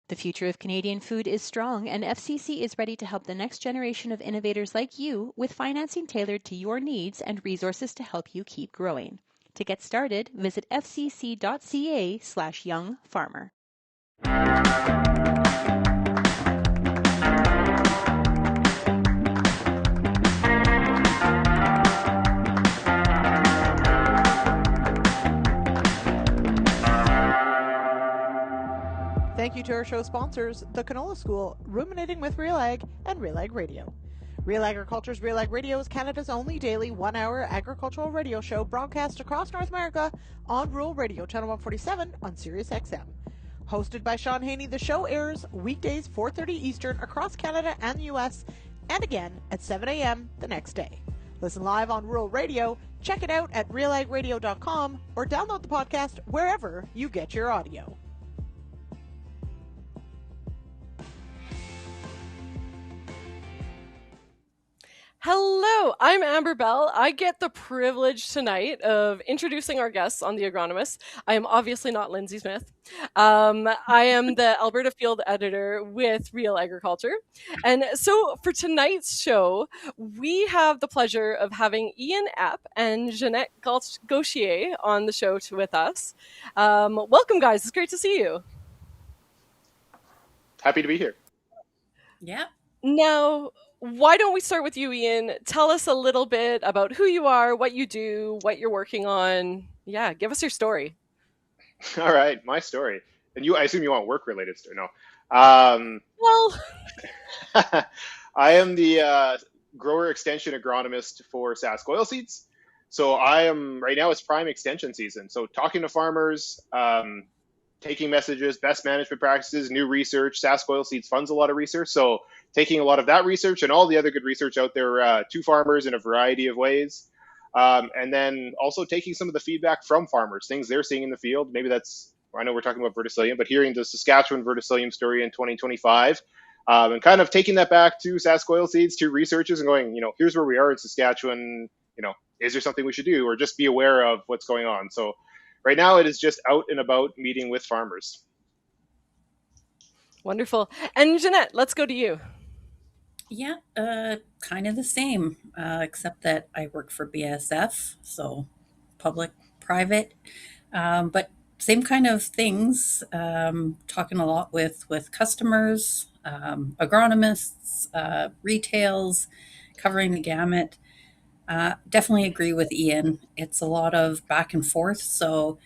The future of Canadian food is strong, and FCC is ready to help the next generation of innovators like you with financing tailored to your needs and resources to help you keep growing. To get started, visit fcc.ca/youngfarmer. Thank you to our show sponsors, the Canola School, Ruminating with RealAg, and RealAg Radio. Real Agriculture's RealAg Radio is Canada's only daily one-hour agricultural radio show broadcast across North America on Rural Radio, Channel 147 on Sirius XM. Hosted by Sean Haney, the show airs weekdays 4:30 Eastern across Canada and the U.S., and again at 7 a.m. the next day. Listen live on Rural Radio, check it out at realagradio.com, or download the podcast wherever you get your audio. Hello, I'm Amber Bell. I get the privilege tonight of introducing our guests on the Agronomists. I am obviously not Lyndsey Smith. I am the Alberta Field Editor with Real Agriculture. And so for tonight's show, we have the pleasure of having Ian Epp and Jeanette Gaultier on the show with us. Welcome, guys. It's great to see you. Happy to be here. Yeah. Now, why don't we start with you, Ian? Tell us a little bit about who you are, what you do, what you're working on. Yeah, give us your story. All right, my story. And I assume you want work-related story. No. Well, I am the grower extension agronomist for Sask Oilseeds. So right now it's prime extension season. So talking to farmers, taking messages, best management practices, new research. Sask Oilseeds funds a lot of research. So taking a lot of that research and all the other good research out there to farmers in a variety of ways. And then also taking some of the feedback from farmers, things they're seeing in the field. Maybe I know we're talking about Verticillium, but hearing the Saskatchewan Verticillium story in 2025, and kind of taking that back to Sask Oilseeds, to researchers, and going, here's where we are in Saskatchewan, is there something we should do, or just be aware of what's going on? So right now it is just out and about meeting with farmers. Wonderful. And Jeanette, let's go to you. Yeah, kind of the same, except that I work for BASF, so public, private, but same kind of things. Talking a lot with customers, agronomists, retails, covering the gamut. Definitely agree with Ian. It's a lot of back and forth, so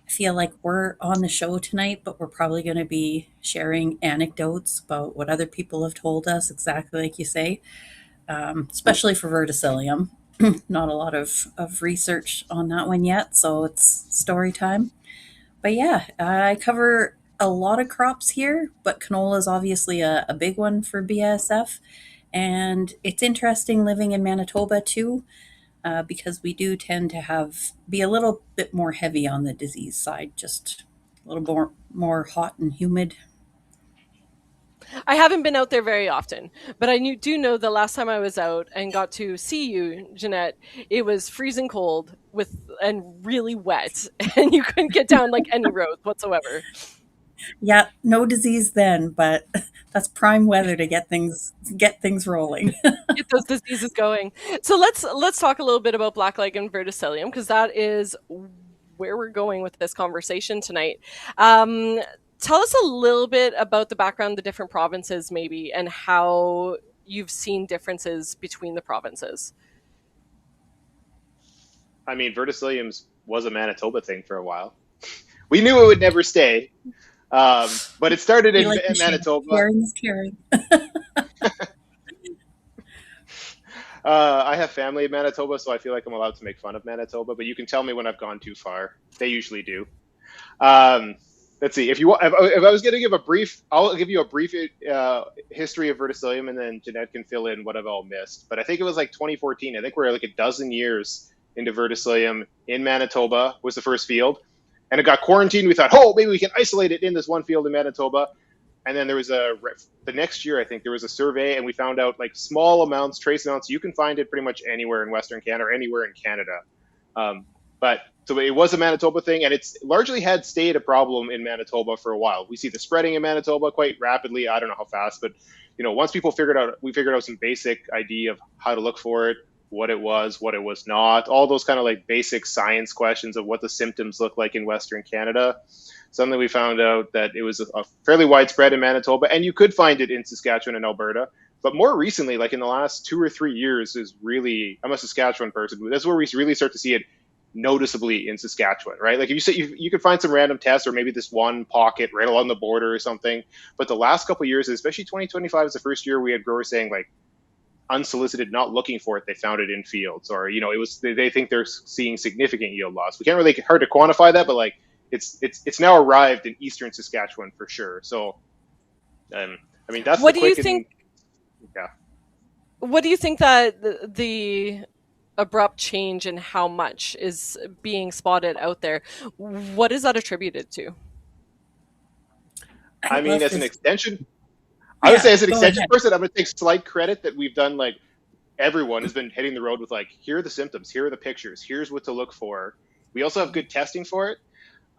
I feel like we're on the show tonight, but we're probably going to be sharing anecdotes about what other people have told us, exactly like you say, especially for Verticillium. Not a lot of research on that one yet, so it's story time. But yeah, I cover a lot of crops here, but canola is obviously a big one for BASF. And it's interesting living in Manitoba too, because we do tend to be a little bit more heavy on the disease side, just a little more hot and humid. I haven't been out there very often, but I do know the last time I was out and got to see you, Jeanette, it was freezing cold and really wet, and you couldn't get down like any road whatsoever. Yeah, no disease then, but that's prime weather to get things rolling. Get those diseases going. So let's talk a little bit about blackleg and verticillium, because that is where we're going with this conversation tonight. Tell us a little bit about the background of the different provinces, maybe, and how you've seen differences between the provinces. I mean, Verticillium was a Manitoba thing for a while. We knew it would never stay, but it started in Manitoba. Caring is caring. I have family in Manitoba, so I feel like I'm allowed to make fun of Manitoba, but you can tell me when I've gone too far. They usually do. Let's see. If I was going to give I'll give you a brief history of Verticillium, and then Jeanette can fill in what I've all missed. But I think it was like 2014. I think we're like a dozen years into Verticillium in Manitoba was the first field, and it got quarantined. We thought, maybe we can isolate it in this one field in Manitoba. And then there was the next year, I think there was a survey, and we found out like small amounts, trace amounts. You can find it pretty much anywhere in Western Canada or anywhere in Canada. So it was a Manitoba thing, and it's largely had stayed a problem in Manitoba for a while. We see the spreading in Manitoba quite rapidly. I don't know how fast, but once we figured out some basic idea of how to look for it, what it was not, all those kind of like basic science questions of what the symptoms look like in Western Canada. Suddenly we found out that it was a fairly widespread in Manitoba, and you could find it in Saskatchewan and Alberta. But more recently, like in the last 2 or 3 years, is really, I'm a Saskatchewan person, but that's where we really start to see it noticeably in Saskatchewan, right? Like if you say you could find some random tests or maybe this one pocket right along the border or something. But the last couple of years, especially 2025 is the first year we had growers saying like unsolicited, not looking for it, they found it in fields, or it was they think they're seeing significant yield loss. We can't really hard to quantify that, but like it's now arrived in eastern Saskatchewan for sure. So I mean that's what do you think? Yeah. What do you think that the abrupt change in how much is being spotted out there, what is that attributed to? I mean, as an extension, I would say as an extension person, I'm going to take slight credit that we've done, like everyone has been hitting the road with like, here are the symptoms, here are the pictures, here's what to look for. We also have good testing for it.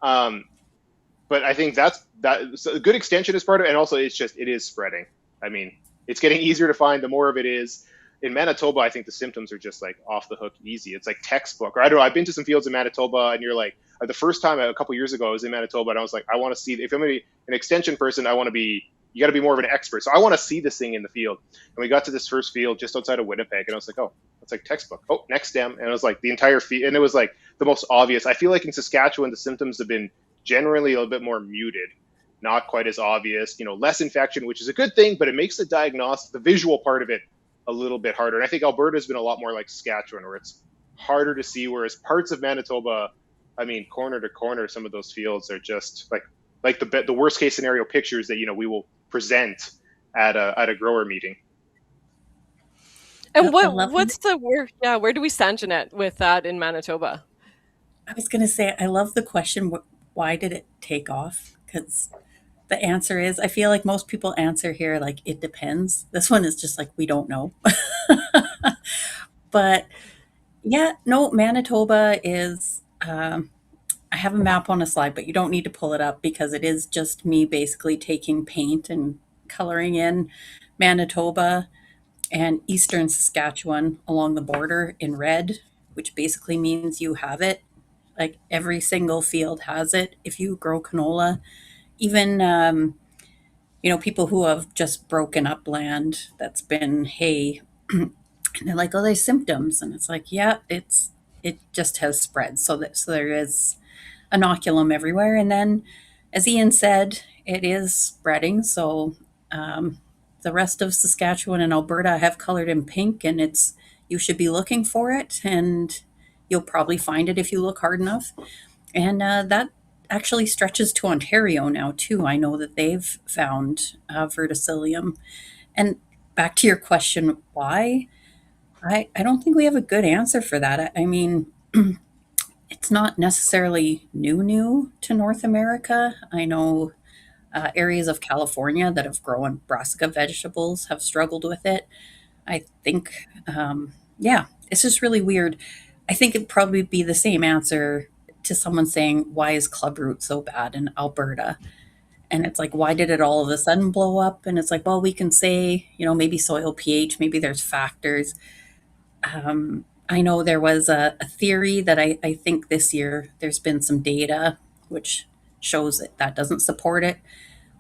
But I think so a good extension is part of it. And also it is spreading. I mean, it's getting easier to find the more of it is. In Manitoba, I think the symptoms are just like off the hook easy. It's like textbook. Or I don't know. I've been to some fields in Manitoba, and you're like, the first time a couple years ago I was in Manitoba, and I was like, I want to see if I'm an extension person. You got to be more of an expert. So I want to see this thing in the field. And we got to this first field just outside of Winnipeg, and I was like, it's like textbook. Next stem, and it was like the entire field, and it was like the most obvious. I feel like in Saskatchewan the symptoms have been generally a little bit more muted, not quite as obvious. Less infection, which is a good thing, but it makes the visual part of it a little bit harder. And I think Alberta has been a lot more like Saskatchewan, where it's harder to see, whereas parts of Manitoba, I mean, corner to corner, some of those fields are just like the worst case scenario pictures that, we will present at a grower meeting. And where do we stand, Jeanette, with that in Manitoba? I was going to say, I love the question, why did it take off? Because the answer is, I feel like most people answer here like, it depends. This one is just like, we don't know. But yeah, no, Manitoba is, I have a map on a slide, but you don't need to pull it up because it is just me basically taking paint and coloring in Manitoba and eastern Saskatchewan along the border in red, which basically means you have it. Like every single field has it. If you grow canola, even people who have just broken up land that's been hay, and they're like, oh, there's symptoms, and it's like, yeah, it just has spread. So there is inoculum everywhere, and then, as Ian said, it is spreading. So the rest of Saskatchewan and Alberta I have colored in pink, and you should be looking for it, and you'll probably find it if you look hard enough. And that actually stretches to Ontario now too. I know that they've found Verticillium. And back to your question, why? I don't think we have a good answer for that. I mean, it's not necessarily new to North America. I know areas of California that have grown brassica vegetables have struggled with it. I think, it's just really weird. I think it'd probably be the same answer to someone saying, why is clubroot so bad in Alberta? And it's like, why did it all of a sudden blow up? And it's like, well, we can say, maybe soil pH, maybe there's factors. I know there was a theory that I think this year there's been some data which shows that doesn't support it.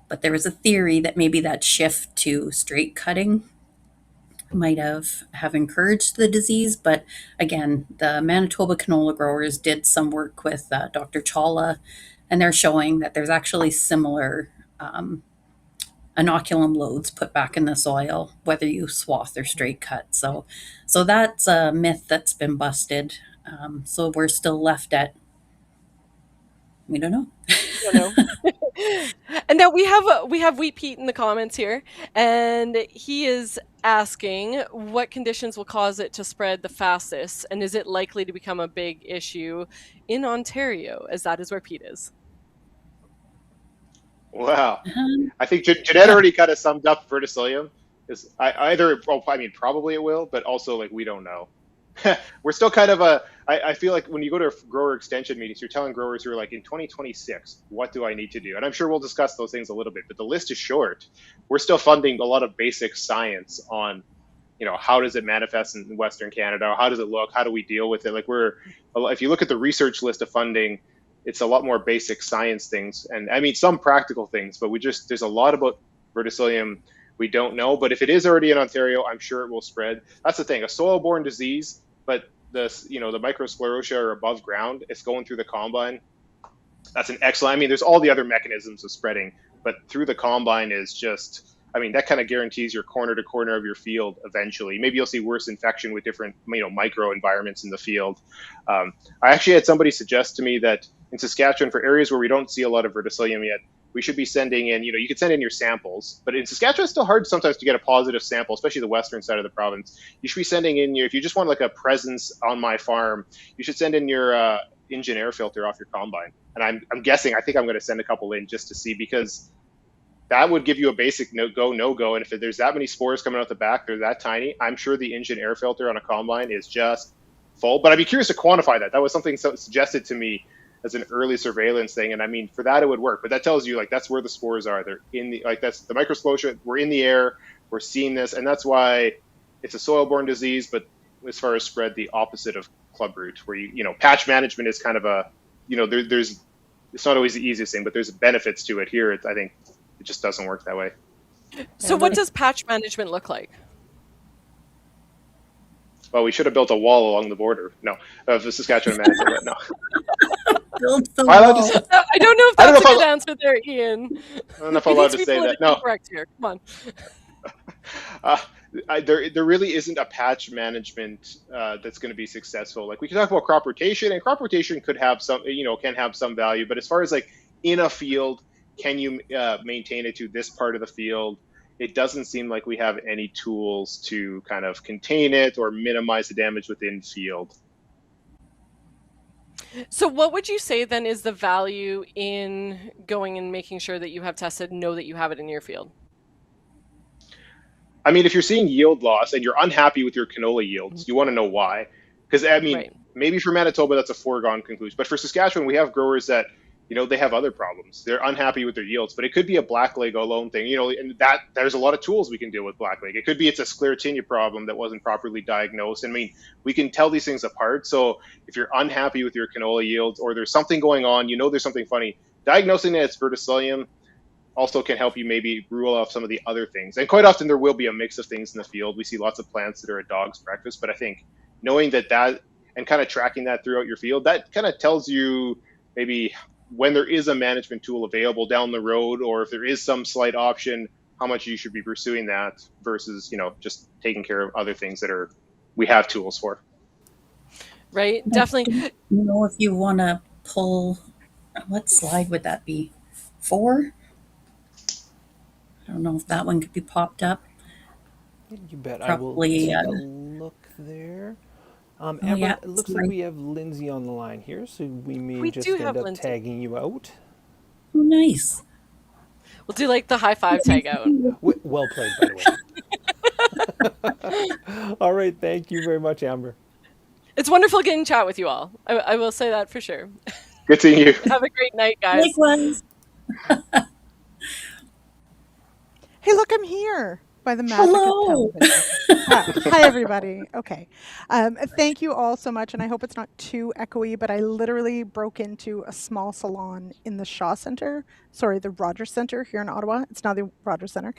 But there was a theory that maybe that shift to straight cutting might have encouraged the disease. But again, the Manitoba canola growers did some work with Dr. Chawla, and they're showing that there's actually similar inoculum loads put back in the soil, whether you swath or straight cut. So that's a myth that's been busted. So we're still left at, we don't know. And now we have Wheat Pete in the comments here, and he is asking what conditions will cause it to spread the fastest, and is it likely to become a big issue in Ontario, as that is where Pete is. Wow. I think Jeanette already kind of summed up Verticillium. Probably it will, but also like we don't know. We're still kind of I feel like when you go to grower extension meetings, you're telling growers who are like, in 2026, what do I need to do? And I'm sure we'll discuss those things a little bit, but the list is short. We're still funding a lot of basic science on, how does it manifest in Western Canada? How does it look? How do we deal with it? Like if you look at the research list of funding, it's a lot more basic science things. And I mean, some practical things, but there's a lot about Verticillium we don't know. But if it is already in Ontario, I'm sure it will spread. That's the thing, a soil-borne the microsclerotia are above ground. It's going through the combine. That's an excellent. I mean, there's all the other mechanisms of spreading, but through the combine is just. I mean, that kind of guarantees your corner to corner of your field eventually. Maybe you'll see worse infection with different, micro environments in the field. I actually had somebody suggest to me that in Saskatchewan, for areas where we don't see a lot of Verticillium yet, we should be sending in, you could send in your samples, but in Saskatchewan, it's still hard sometimes to get a positive sample, especially the western side of the province. You should be sending in if you just want like a presence on my farm, you should send in your engine air filter off your combine. And I'm guessing, I think I'm going to send a couple in just to see, because that would give you a basic no-go. And if there's that many spores coming out the back, they're that tiny, I'm sure the engine air filter on a combine is just full. But I'd be curious to quantify that. That was something suggested to me as an early surveillance thing. And I mean, for that, it would work. But that tells you, like, that's where the spores are. They're in the, that's the microsclerotia. We're in the air. We're seeing this. And that's why it's a soil-borne disease. But as far as spread, the opposite of clubroot, where patch management is kind of a, there's it's not always the easiest thing, but there's benefits to it. Here, I think it just doesn't work that way. So what does patch management look like? Well, we should have built a wall along the border. No, of the Saskatchewan and Manitoba. No. Build the wall. I don't know if that's a good answer there, Ian. I don't know if I'm allowed to say that. No. Correct here. Come on. there really isn't a patch management that's going to be successful. Like we can talk about crop rotation, and crop rotation could have some, can have some value. But as far as like in a field, can you maintain it to this part of the field? It doesn't seem like we have any tools to kind of contain it or minimize the damage within field. So what would you say then is the value in going and making sure that you have tested, know that you have it in your field? I mean, if you're seeing yield loss and you're unhappy with your canola yields, you want to know why. Because, I mean, Right. maybe for Manitoba, that's a foregone conclusion. But for Saskatchewan, we have growers that, they have other problems. They're unhappy with their yields, but it could be a blackleg alone thing, and that there's a lot of tools we can deal with blackleg. It could be it's a sclerotinia problem that wasn't properly diagnosed. I mean, we can tell these things apart. So if you're unhappy with your canola yields or there's something going on, there's something funny, diagnosing that it's Verticillium also can help you maybe rule off some of the other things. And quite often there will be a mix of things in the field. We see lots of plants that are a dog's breakfast, but I think knowing that and kind of tracking that throughout your field, that kind of tells you maybe when there is a management tool available down the road, or if there is some slight option, how much you should be pursuing that versus, just taking care of other things that we have tools for. Right, definitely. If you want to pull, what slide would that be? 4? I don't know if that one could be popped up. You bet. Probably, I will take a look there. Amber, yeah, it looks like we have Lyndsey on the line here, so we may We just do end have up Lyndsey. tagging you out. Oh, nice. We'll do like the high five tag out. Well played, by the way. All right, thank you very much, Amber. It's wonderful getting to chat with you all. I will say that for sure. Good seeing you. Have a great night, guys. Likewise. Hey, look, I'm here by the magic Hello. of television. Hi, everybody. Okay. Thank you all so much, and I hope it's not too echoey, but I literally broke into a small salon in the the Rogers Center here in Ottawa. It's now the Rogers Center.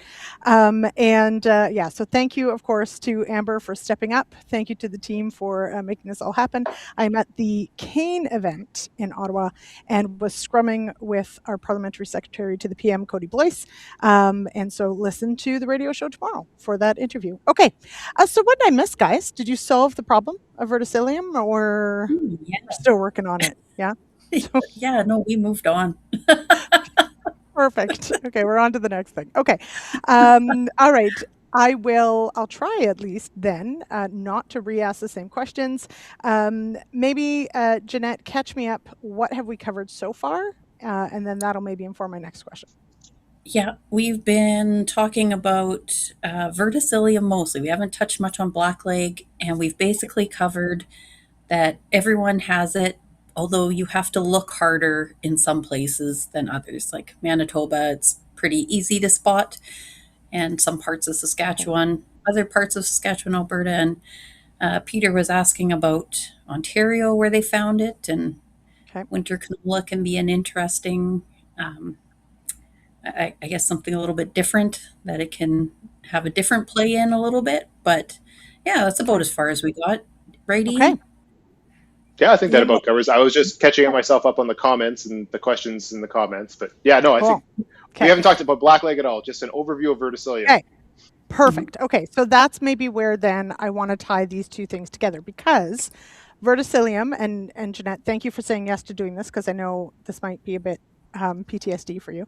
So thank you, of course, to Amber for stepping up. Thank you to the team for making this all happen. I'm at the Cane event in Ottawa and was scrumming with our parliamentary secretary to the PM, Cody Blois. And so listen to the radio show tomorrow for that interview. Okay. So what did I miss, guys? Did you solve the problem of Verticillium, or Yeah. we're still working on it? Yeah. Yeah, no, we moved on. Perfect. Okay, we're on to the next thing. Okay. All right. I'll try at least then not to re-ask the same questions. Maybe, Jeanette, catch me up. What have we covered so far? And then that'll maybe inform my next question. Yeah, we've been talking about Verticillium mostly. We haven't touched much on blackleg, and we've basically covered that everyone has it, although you have to look harder in some places than others. Like Manitoba, it's pretty easy to spot, and some parts of Saskatchewan, other parts of Saskatchewan, Alberta, and Peter was asking about Ontario, where they found it, and winter canola can be an interesting, I guess, something a little bit different, that it can have a different play in a little bit. But yeah, that's about as far as we got. Right, Ian? Okay. Yeah, I think that about covers. I was just catching myself up on the comments and the questions in the comments. But yeah, no, I think we haven't talked about blackleg at all. Just an overview of Verticillium. Okay. Perfect. Okay, so that's maybe where then I want to tie these two things together, because Verticillium, and Jeanette, thank you for saying yes to doing this, because I know this might be a bit PTSD for you,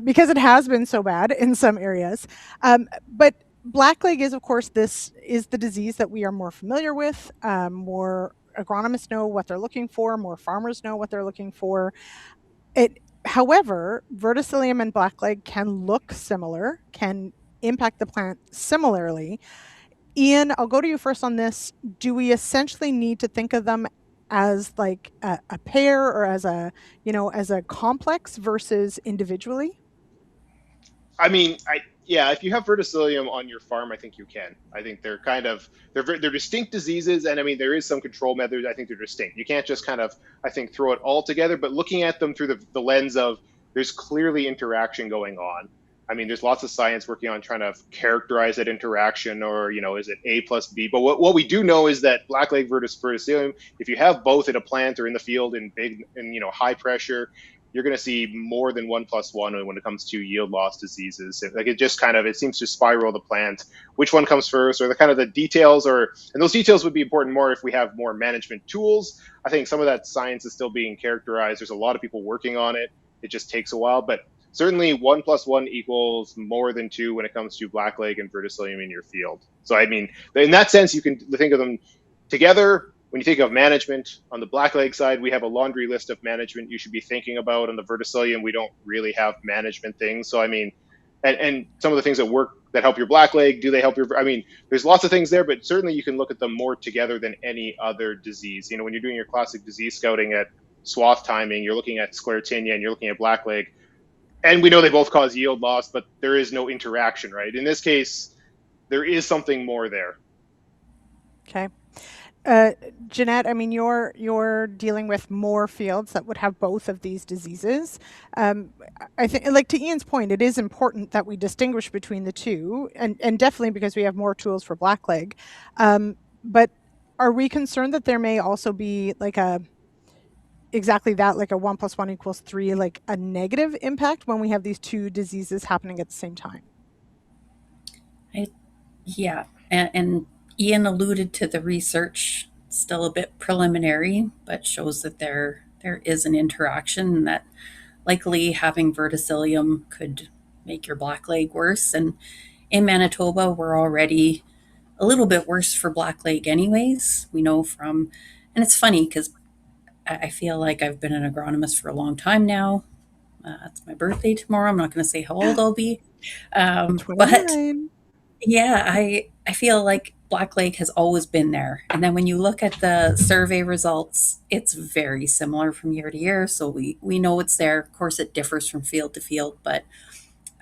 because it has been so bad in some areas. But blackleg is, of course, this is the disease that we are more familiar with. More agronomists know what they're looking for. More farmers know what they're looking for. However, Verticillium and blackleg can look similar, can impact the plant similarly. Ian, I'll go to you first on this. Do we essentially need to think of them as like a pair, or as a complex versus individually? I mean, if you have Verticillium on your farm, I think you can. I think they're they're distinct diseases, and I mean, there is some control methods. I think they're distinct. You can't just kind of, I think, throw it all together, but looking at them through the lens of there's clearly interaction going on. I mean, there's lots of science working on trying to characterize that interaction, or, is it A plus B? But what we do know is that blackleg versus Verticillium, if you have both in a plant or in the field in big and high pressure, you're going to see more than 1+1 when it comes to yield loss diseases. It seems to spiral the plant. Which one comes first, or the details, and those details would be important more if we have more management tools. I think some of that science is still being characterized. There's a lot of people working on it. It just takes a while, but certainly 1+1 equals more than 2 when it comes to blackleg and verticillium in your field. So I mean, in that sense, you can think of them together. When you think of management, on the blackleg side, we have a laundry list of management you should be thinking about. On the verticillium, we don't really have management things. So I mean, and some of the things that work that help your blackleg, do they help your? I mean, there's lots of things there, but certainly you can look at them more together than any other disease. When you're doing your classic disease scouting at swath timing, you're looking at sclerotinia and you're looking at blackleg, and we know they both cause yield loss, but there is no interaction, right? In this case, there is something more there. Okay. Jeanette, I mean, you're dealing with more fields that would have both of these diseases. I think, like to Ian's point, it is important that we distinguish between the two, and definitely because we have more tools for blackleg. But are we concerned that there may also be exactly that, like a 1+1 = 3, like a negative impact when we have these two diseases happening at the same time? Yeah, and Ian alluded to the research, still a bit preliminary, but shows that there is an interaction, and that likely having verticillium could make your blackleg worse. And in Manitoba, we're already a little bit worse for blackleg anyways. We know from, and it's funny because I feel like I've been an agronomist for a long time now. It's my birthday tomorrow. I'm not going to say how old I'll be. But yeah, I feel like blackleg has always been there. And then when you look at the survey results, it's very similar from year to year. So we know it's there. Of course, it differs from field to field, but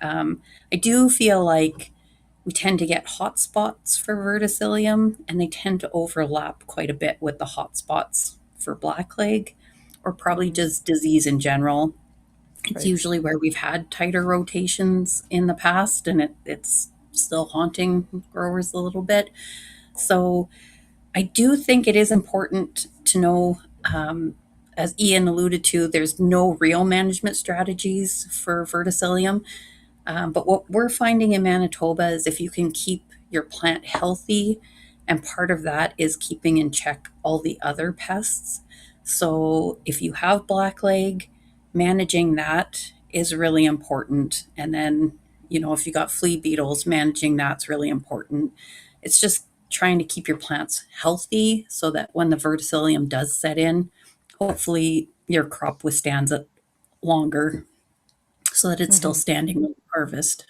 I do feel like we tend to get hot spots for verticillium, and they tend to overlap quite a bit with the hot spots for blackleg, or probably just disease in general. It's usually where we've had tighter rotations in the past, and it's still haunting growers a little bit. So I do think it is important to know, as Ian alluded to, there's no real management strategies for verticillium. But what we're finding in Manitoba is if you can keep your plant healthy, and part of that is keeping in check all the other pests. So if you have blackleg, managing that is really important. And then, if you got flea beetles, managing that's really important. It's just trying to keep your plants healthy so that when the verticillium does set in, hopefully your crop withstands it longer so that it's still standing when you harvest.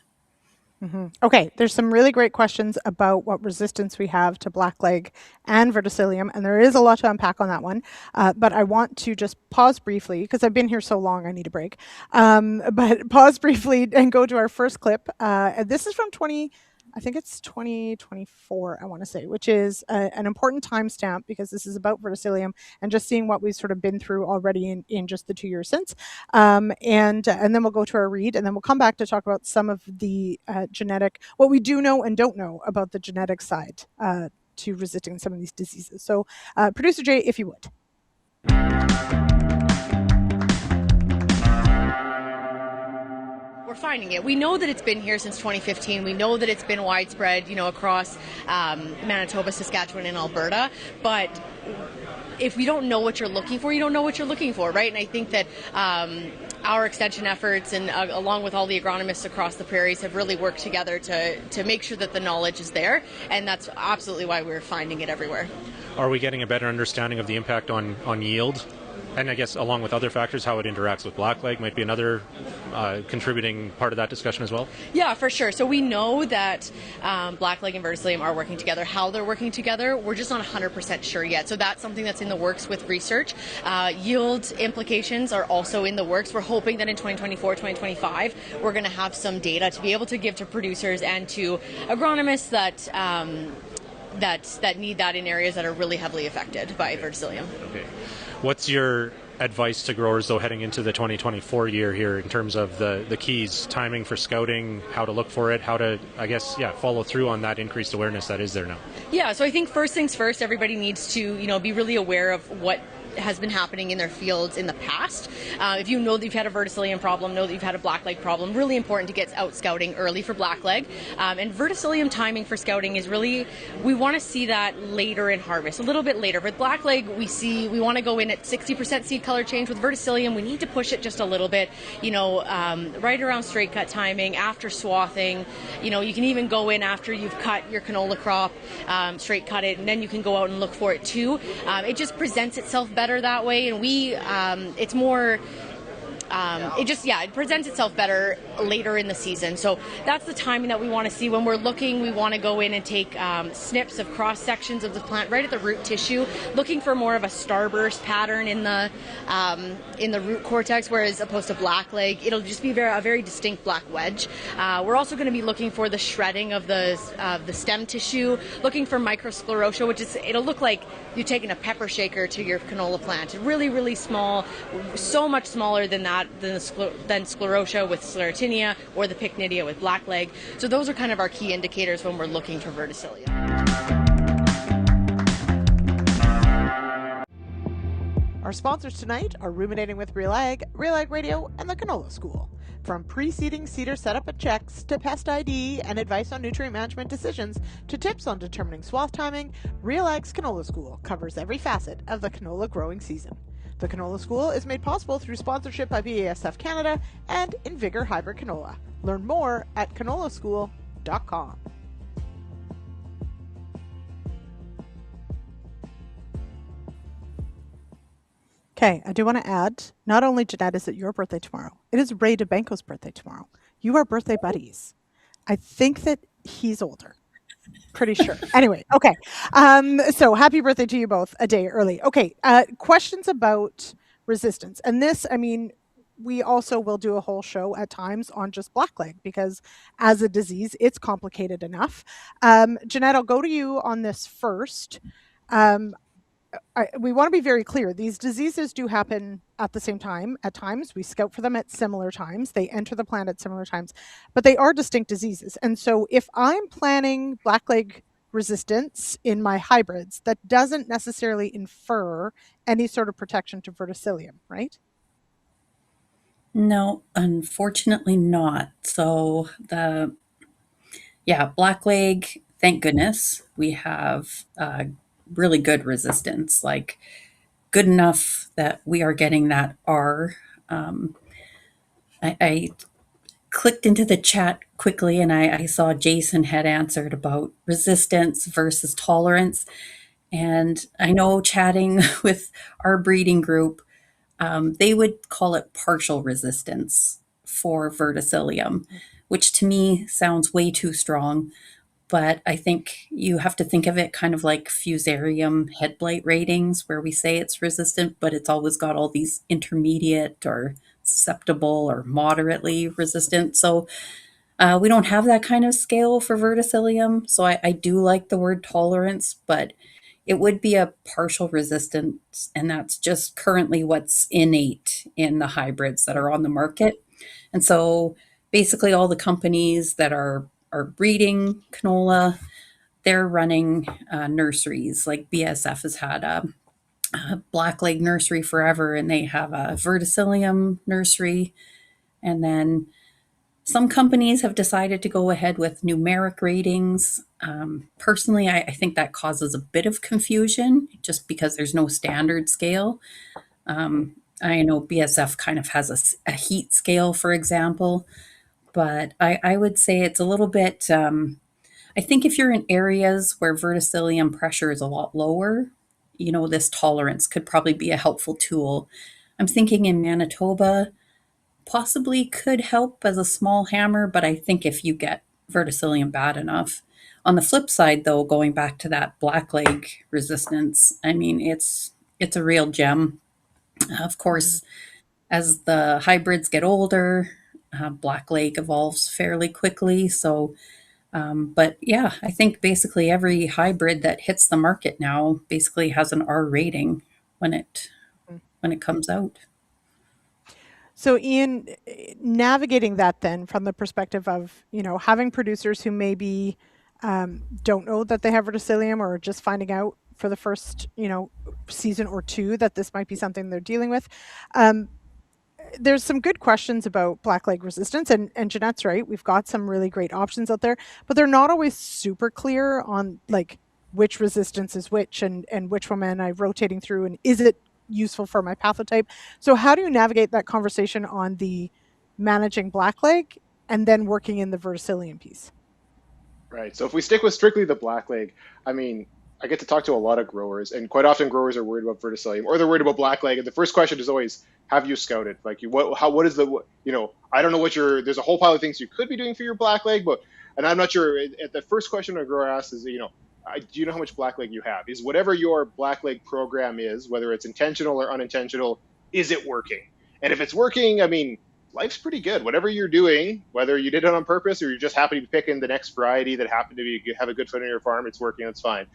Okay, there's some really great questions about what resistance we have to blackleg and verticillium, and there is a lot to unpack on that one. But I want to just pause briefly, because I've been here so long, I need a break. But pause briefly and go to our first clip. This is from 2024, I want to say, which is an important timestamp because this is about verticillium and just seeing what we've sort of been through already in just the 2 years since. And then we'll go to our read, and then we'll come back to talk about some of the genetic, what we do know and don't know about the genetic side to resisting some of these diseases. So Producer Jay, if you would. Finding it. We know that it's been here since 2015. We know that it's been widespread, across Manitoba, Saskatchewan, and Alberta. But if you don't know what you're looking for, you don't know what you're looking for, right? And I think that our extension efforts and along with all the agronomists across the prairies have really worked together to make sure that the knowledge is there. And that's absolutely why we're finding it everywhere. Are we getting a better understanding of the impact on yield? And I guess along with other factors, how it interacts with blackleg might be another contributing part of that discussion as well? Yeah, for sure. So we know that blackleg and verticillium are working together. How they're working together, we're just not 100% sure yet. So that's something that's in the works with research. Yield implications are also in the works. We're hoping that in 2024, 2025, we're going to have some data to be able to give to producers and to agronomists that need that in areas that are really heavily affected by verticillium. Okay. What's your advice to growers, though, heading into the 2024 year here in terms of the keys, timing for scouting, how to look for it, how to, I guess, follow through on that increased awareness that is there now? Yeah, so I think first things first, everybody needs to, be really aware of what has been happening in their fields in the past. If you know that you've had a verticillium problem, know that you've had a blackleg problem, really important to get out scouting early for blackleg. And verticillium timing for scouting is really, we want to see that later in harvest, a little bit later. With blackleg, we want to go in at 60% seed color change. With verticillium, we need to push it just a little bit, right around straight cut timing, after swathing. You can even go in after you've cut your canola crop, straight cut it, and then you can go out and look for it too. It just presents itself better that way, and it's more it presents itself better later in the season. So that's the timing that we want to see. When we're looking, we want to go in and take snips of cross sections of the plant right at the root tissue, looking for more of a starburst pattern in the root cortex, whereas opposed to blackleg, it'll just be a very distinct black wedge. We're also going to be looking for the shredding of the stem tissue, looking for microsclerotia, it'll look like you're taking a pepper shaker to your canola plant. Really, really small, so much smaller than sclerotia with sclerotinia or the pycnidia with blackleg. So those are kind of our key indicators when we're looking for verticillium. Our sponsors tonight are Ruminating with RealAg, RealAg Radio, and the Canola School. From pre-seeding seeder setup and checks to pest ID and advice on nutrient management decisions to tips on determining swath timing, RealAg's Canola School covers every facet of the canola growing season. The Canola School is made possible through sponsorship by BASF Canada and Invigor Hybrid Canola. Learn more at canolaschool.com. Okay, I do want to add, not only, Jeanette, is it your birthday tomorrow, it is Ray DeBanco's birthday tomorrow. You are birthday buddies. I think that he's older. Pretty sure. Anyway, okay. So happy birthday to you both a day early. Okay, questions about resistance. And this, we also will do a whole show at times on just blackleg because as a disease, it's complicated enough. Jeanette, I'll go to you on this first. We want to be very clear. These diseases do happen at the same time. At times, we scout for them at similar times. They enter the plant at similar times, but they are distinct diseases. And so if I'm planning blackleg resistance in my hybrids, that doesn't necessarily infer any sort of protection to verticillium, right? No, unfortunately not. So blackleg, thank goodness, we have really good resistance, like good enough that we are getting that R. I clicked into the chat quickly and I saw Jason had answered about resistance versus tolerance. And I know chatting with our breeding group, they would call it partial resistance for verticillium, which to me sounds way too strong. But I think you have to think of it kind of like fusarium head blight ratings, where we say it's resistant, but it's always got all these intermediate or susceptible or moderately resistant. So we don't have that kind of scale for verticillium. So I do like the word tolerance, but it would be a partial resistance. And that's just currently what's innate in the hybrids that are on the market. And so basically all the companies that are breeding canola, they're running nurseries. Like BASF has had a blackleg nursery forever, and they have a verticillium nursery. And then some companies have decided to go ahead with numeric ratings. Personally, I think that causes a bit of confusion just because there's no standard scale. I know BASF kind of has a heat scale, for example. But I would say it's a little bit, I think if you're in areas where verticillium pressure is a lot lower, this tolerance could probably be a helpful tool. I'm thinking in Manitoba, possibly could help as a small hammer, but I think if you get verticillium bad enough. On the flip side, though, going back to that blackleg resistance, it's a real gem. Of course, as the hybrids get older, blackleg evolves fairly quickly. So, but yeah, I think basically every hybrid that hits the market now basically has an R rating when it when it comes out. So Ian, navigating that then from the perspective of, having producers who maybe don't know that they have verticillium or just finding out for the first, season or two that this might be something they're dealing with. There's some good questions about blackleg resistance, and Jeanette's right. We've got some really great options out there, but they're not always super clear on like which resistance is which and which one am I rotating through, and is it useful for my pathotype. So how do you navigate that conversation on the managing blackleg and then working in the verticillium piece? Right. So if we stick with strictly the blackleg, I mean, I get to talk to a lot of growers, and quite often growers are worried about verticillium or they're worried about blackleg. And the first question is always, have you scouted? Like, what is the, I don't know what there's a whole pile of things you could be doing for your blackleg, and I'm not sure. At the first question a grower asks is, do you know how much blackleg you have? Is whatever your blackleg program is, whether it's intentional or unintentional, is it working? And if it's working, I mean, life's pretty good. Whatever you're doing, whether you did it on purpose or you're just happy to be picking the next variety that happened to have a good foot in your farm, it's working, that's fine.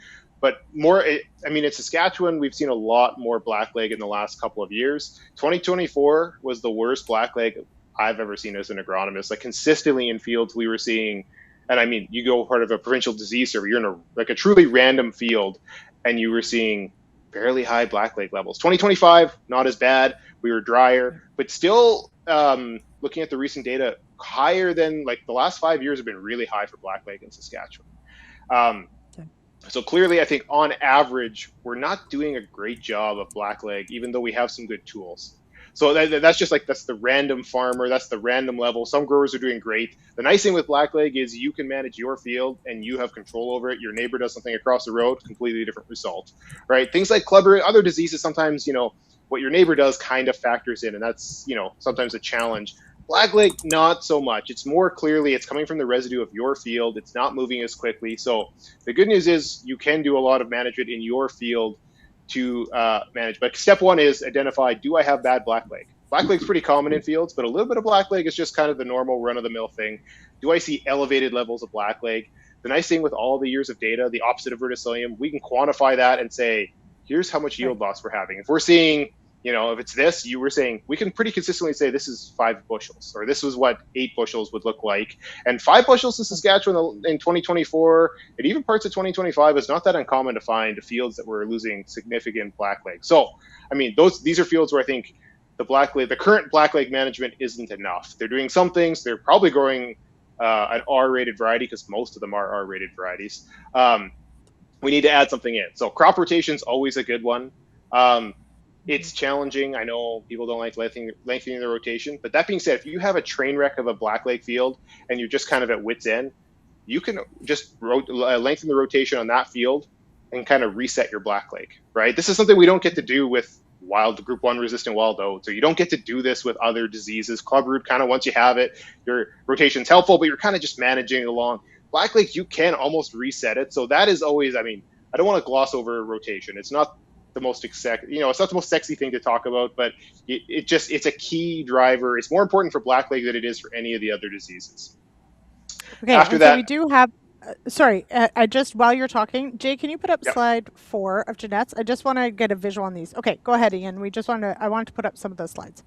But in Saskatchewan, we've seen a lot more blackleg in the last couple of years. 2024 was the worst blackleg I've ever seen as an agronomist. Like consistently in fields, we were seeing, and I mean, you go part of a provincial disease survey, you're in a truly random field, and you were seeing fairly high blackleg levels. 2025, not as bad. We were drier, but still, looking at the recent data, higher than like the last 5 years have been really high for blackleg in Saskatchewan. So clearly, I think on average, we're not doing a great job of blackleg, even though we have some good tools. So that's just like, that's the random farmer, that's the random level. Some growers are doing great. The nice thing with blackleg is you can manage your field and you have control over it. Your neighbor does something across the road, completely different result, right? Things like clubber, other diseases, sometimes, what your neighbor does kind of factors in, and that's, sometimes a challenge. Blackleg, not so much. It's more clearly, it's coming from the residue of your field. It's not moving as quickly. So the good news is you can do a lot of management in your field to manage. But step one is identify, do I have bad blackleg? Blackleg's pretty common in fields, but a little bit of blackleg is just kind of the normal run-of-the-mill thing. Do I see elevated levels of blackleg? The nice thing with all the years of data, the opposite of verticillium, we can quantify that and say, here's how much yield loss we're having. If we're seeing, if it's this, you were saying, we can pretty consistently say this is 5 bushels, or this was what 8 bushels would look like. And 5 bushels in Saskatchewan in 2024, and even parts of 2025, is not that uncommon to find fields that were losing significant blackleg. So, I mean, these are fields where I think the current blackleg management isn't enough. They're doing some things. They're probably growing an R-rated variety, because most of them are R-rated varieties. We need to add something in. So crop rotation is always a good one. It's challenging. I know people don't like lengthening the rotation, but that being said, if you have a train wreck of a blackleg field and you're just kind of at wit's end, you can just lengthen the rotation on that field and kind of reset your blackleg, right? This is something we don't get to do with group 1 resistant wild oat. So you don't get to do this with other diseases. Club root, kind of once you have it, your rotation's helpful, but you're kind of just managing it along. Blackleg, you can almost reset it. So that is always, I don't want to gloss over rotation. It's not the most it's not the most sexy thing to talk about, but it's a key driver. It's more important for blackleg than it is for any of the other diseases. Okay, after that, so we do have. Sorry, I just, while you're talking, Jay, can you put up slide 4 of Jeanette's? I just want to get a visual on these. Okay, go ahead, Ian. I wanted to put up some of those slides.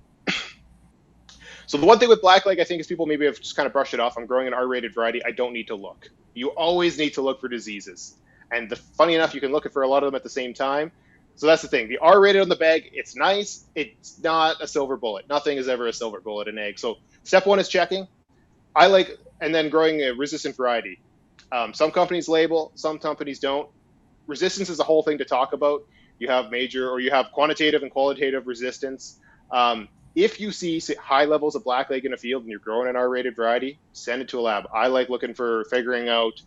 So the one thing with blackleg, I think, is people maybe have just kind of brushed it off. I'm growing an R-rated variety. I don't need to look. You always need to look for diseases. And funny enough, you can look for a lot of them at the same time. So that's the thing. The R-rated on the bag, it's nice. It's not a silver bullet. Nothing is ever a silver bullet in ag. So step 1 is checking. And then growing a resistant variety. Some companies label, some companies don't. Resistance is a whole thing to talk about. You have quantitative and qualitative resistance. If you see high levels of blackleg in a field and you're growing an R-rated variety, send it to a lab. I like looking for figuring out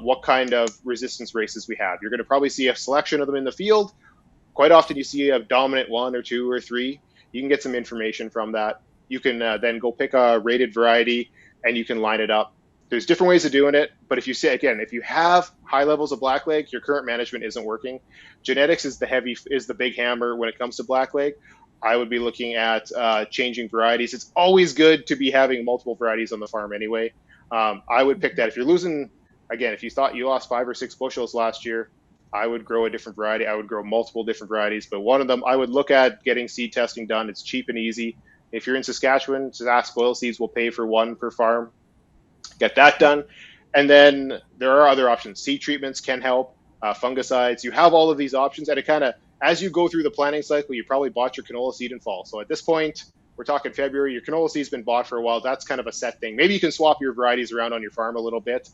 what kind of resistance races we have. You're going to probably see a selection of them in the field. Quite often you see a dominant 1 or 2 or 3. You can get some information from that. You can then go pick a rated variety and you can line it up. There's different ways of doing it, but if you have high levels of blackleg, your current management isn't working. Genetics is the big hammer when it comes to blackleg. I would be looking at changing varieties. It's always good to be having multiple varieties on the farm anyway. I would pick that. If you're losing, again, if you thought you lost 5 or 6 bushels last year, I would grow a different variety. I would grow multiple different varieties, but one of them I would look at getting seed testing done. It's cheap and easy. If you're in Saskatchewan, Sask Oilseeds will pay for one per farm. Get that done. And then there are other options. Seed treatments can help, fungicides. You have all of these options, and it kind of, as you go through the planting cycle, you probably bought your canola seed in fall. So at this point, we're talking February, your canola seed's been bought for a while. That's kind of a set thing. Maybe you can swap your varieties around on your farm a little bit.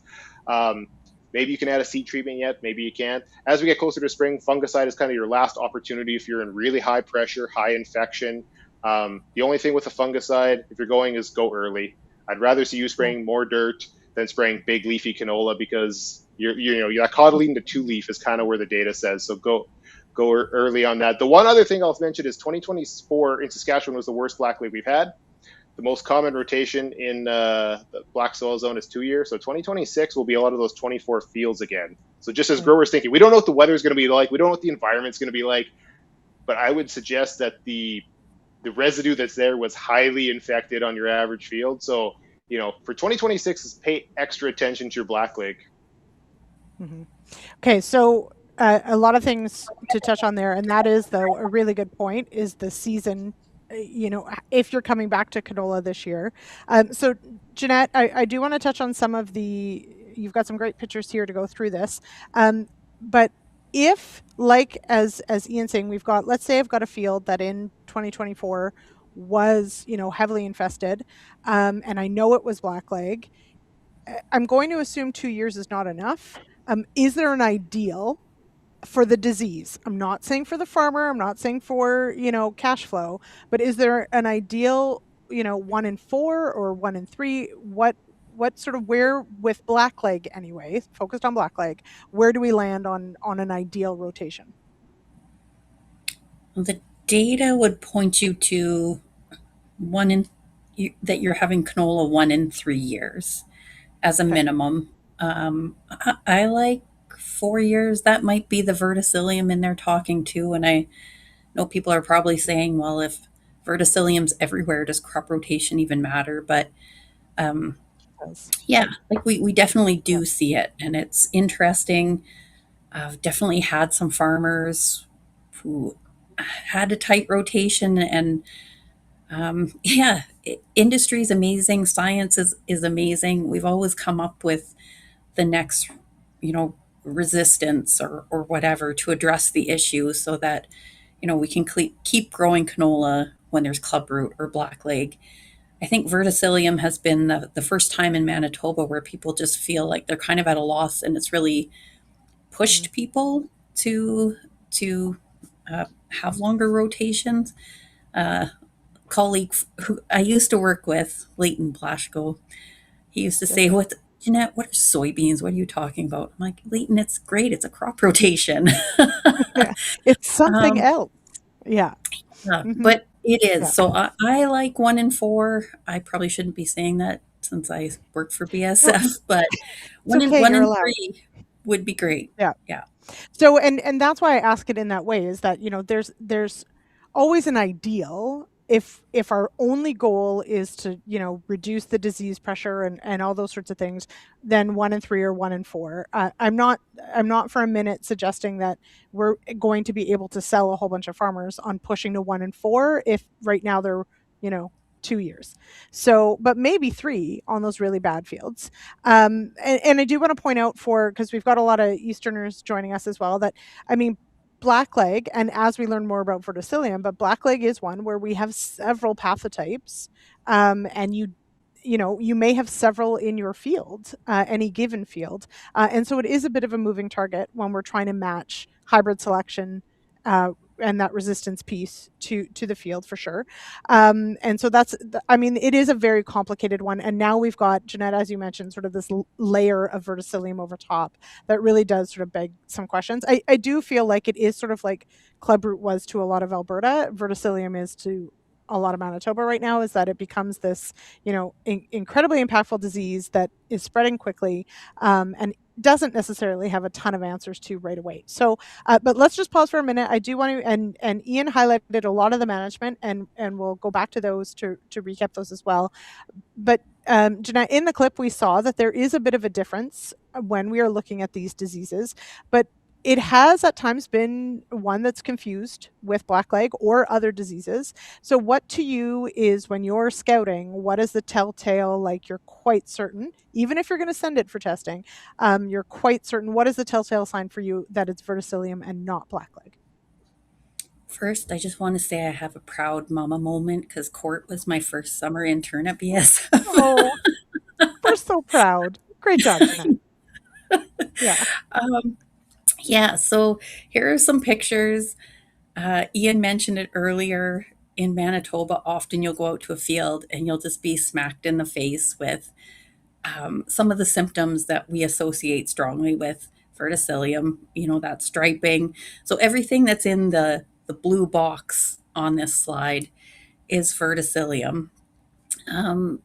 Maybe you can add a seed treatment yet, maybe you can't. As we get closer to spring, fungicide is kind of your last opportunity if you're in really high pressure, high infection. The only thing with a fungicide, if you're going, is go early. I'd rather see you spraying more dirt than spraying big leafy canola, because that cotyledon to two leaf is kind of where the data says. So go early on that. The one other thing I'll mention is 2024 in Saskatchewan was the worst blackleg we've had. The most common rotation in the black soil zone is 2 years. So 2026 will be a lot of those 24 fields again. So just as growers thinking, we don't know what the weather is going to be like. We don't know what the environment's going to be like. But I would suggest that the residue that's there was highly infected on your average field. So, for 2026, pay extra attention to your blackleg. Mm-hmm. Okay, so a lot of things to touch on there. And that is, though, a really good point, is the season, if you're coming back to canola this year. So, Jeanette, I do want to touch on some of you've got some great pictures here to go through this. But if, like, as Ian's saying, let's say I've got a field that in 2024 was, heavily infested, and I know it was blackleg, I'm going to assume 2 years is not enough. Is there an ideal for the disease? I'm not saying for the farmer, I'm not saying for, cash flow, but is there an ideal, 1 in 4 or 1 in 3? What sort of, where with blackleg anyway, focused on blackleg, where do we land on an ideal rotation? The data would point you to that you're having canola 1 in 3 years as a minimum. I like 4 years. That might be the Verticillium in there talking to. And I know people are probably saying, well, if Verticillium's everywhere, does crop rotation even matter? But yeah, like we definitely do see it. And it's interesting. I've definitely had some farmers who had a tight rotation, and industry is amazing. Science is amazing. We've always come up with the next, resistance or whatever to address the issue, so that, we can keep growing canola when there's clubroot or blackleg. I think Verticillium has been the first time in Manitoba where people just feel like they're kind of at a loss, and it's really pushed people to have longer rotations. Colleague who I used to work with, Leighton Blaschko, he used to say, Jeanette, what are soybeans? What are you talking about? I'm like, Leighton, it's great. It's a crop rotation. Yeah, it's something else. Yeah. But it is. Yeah. So I like 1 in 4. I probably shouldn't be saying that since I work for BASF, but one in 3 would be great. Yeah. Yeah. So, and that's why I ask it in that way, is that, there's always an ideal. If our only goal is to, reduce the disease pressure and all those sorts of things, then 1 in 3 or 1 in 4. I'm not for a minute suggesting that we're going to be able to sell a whole bunch of farmers on pushing to 1 in 4 if right now they're, 2 years. So, but maybe 3 on those really bad fields. And I do want to point out, because we've got a lot of Easterners joining us as well, that, blackleg, and as we learn more about Verticillium, but blackleg is one where we have several pathotypes, and you may have several in your field, any given field, and so it is a bit of a moving target when we're trying to match hybrid selection and that resistance piece to the field, for sure. And so it is a very complicated one. And now we've got, Jeanette, as you mentioned, sort of this layer of Verticillium over top that really does sort of beg some questions. I do feel like it is sort of like clubroot was to a lot of Alberta, Verticillium is to a lot of Manitoba right now, is that it becomes this, incredibly impactful disease that is spreading quickly, and doesn't necessarily have a ton of answers to right away. So, but let's just pause for a minute. I do want to, and Ian highlighted a lot of the management, and we'll go back to those to recap those as well. But Jeanette, in the clip, we saw that there is a bit of a difference when we are looking at these diseases, but it has at times been one that's confused with blackleg or other diseases. So what to you is, when you're scouting, what is the telltale, like you're quite certain, even if you're going to send it for testing, you're quite certain, what is the telltale sign for you that it's verticillium and not blackleg? First, I just want to say I have a proud mama moment because Court was my first summer intern at BASF. Oh, we're so proud. Great job, Jeanette. Yeah. Yeah, so here are some pictures. Ian mentioned it earlier. In Manitoba, often you'll go out to a field and you'll just be smacked in the face with some of the symptoms that we associate strongly with verticillium, that striping. So everything that's in the blue box on this slide is verticillium. And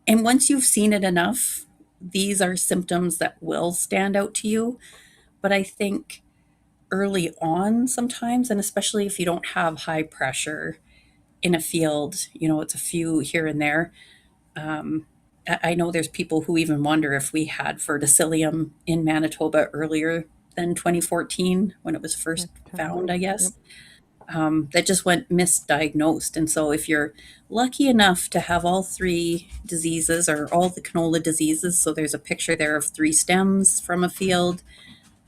once you've seen it enough, these are symptoms that will stand out to you. But I think early on sometimes, and especially if you don't have high pressure in a field, it's a few here and there. I know there's people who even wonder if we had verticillium in Manitoba earlier than 2014 when it was first found, I guess. That just went misdiagnosed. And so if you're lucky enough to have all three diseases or all the canola diseases, so there's a picture there of 3 stems from a field.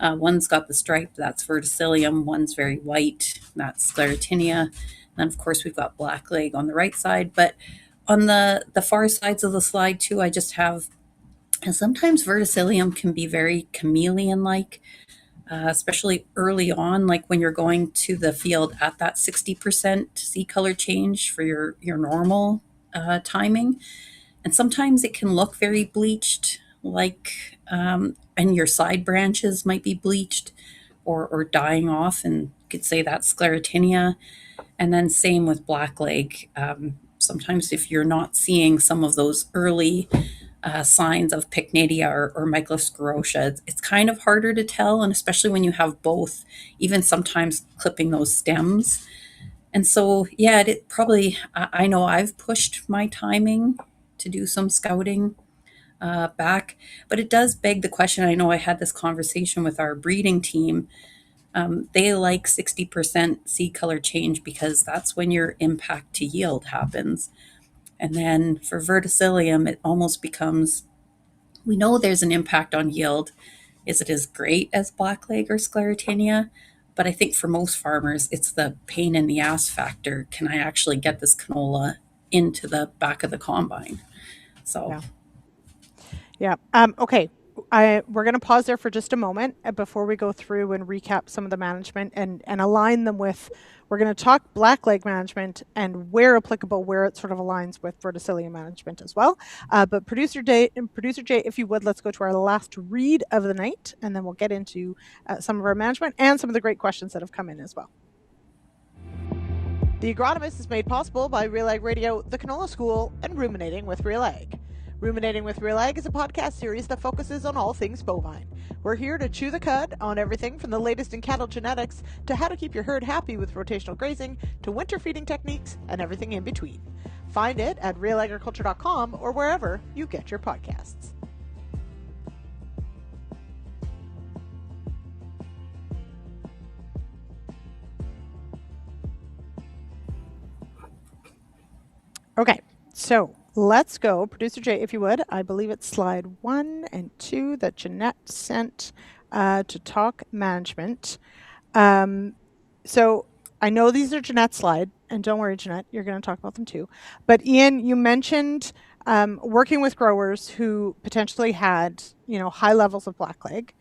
One's got the stripe, that's verticillium. One's very white, that's sclerotinia. And then, of course, we've got blackleg on the right side. But on the far sides of the slide, too, I just have, and sometimes verticillium can be very chameleon-like, especially early on, like when you're going to the field at that 60% C color change for your normal timing. And sometimes it can look very bleached, like, and your side branches might be bleached or dying off, and you could say that's sclerotinia. And then same with blackleg. Sometimes if you're not seeing some of those early signs of pycnidia or mycosclerotia, it's kind of harder to tell, and especially when you have both, even sometimes clipping those stems. And so, yeah, it probably, I know I've pushed my timing to do some scouting back, but it does beg the question. I know I had this conversation with our breeding team. They like 60% C color change because that's when your impact to yield happens. And then for verticillium, it almost becomes, we know there's an impact on yield. Is it as great as blackleg or sclerotinia? But I think for most farmers, it's the pain in the ass factor. Can I actually get this canola into the back of the combine? So, yeah. Okay. We're going to pause there for just a moment before we go through and recap some of the management and align them with, we're going to talk blackleg management and where applicable, where it sort of aligns with verticillium management as well. But Producer Jay, if you would, let's go to our last read of the night, and then we'll get into some of our management and some of the great questions that have come in as well. The Agronomist is made possible by RealAg Radio, the Canola School, and Ruminating with RealAg. Ruminating with RealAg is a podcast series that focuses on all things bovine. We're here to chew the cud on everything from the latest in cattle genetics to how to keep your herd happy with rotational grazing to winter feeding techniques and everything in between. Find it at realagriculture.com or wherever you get your podcasts. Okay, so let's go. Producer Jay, if you would. I believe it's slide 1 and 2 that Jeanette sent to talk management. So I know these are Jeanette's slide, and don't worry, Jeanette, you're going to talk about them too. But Ian, you mentioned working with growers who potentially had, high levels of blackleg.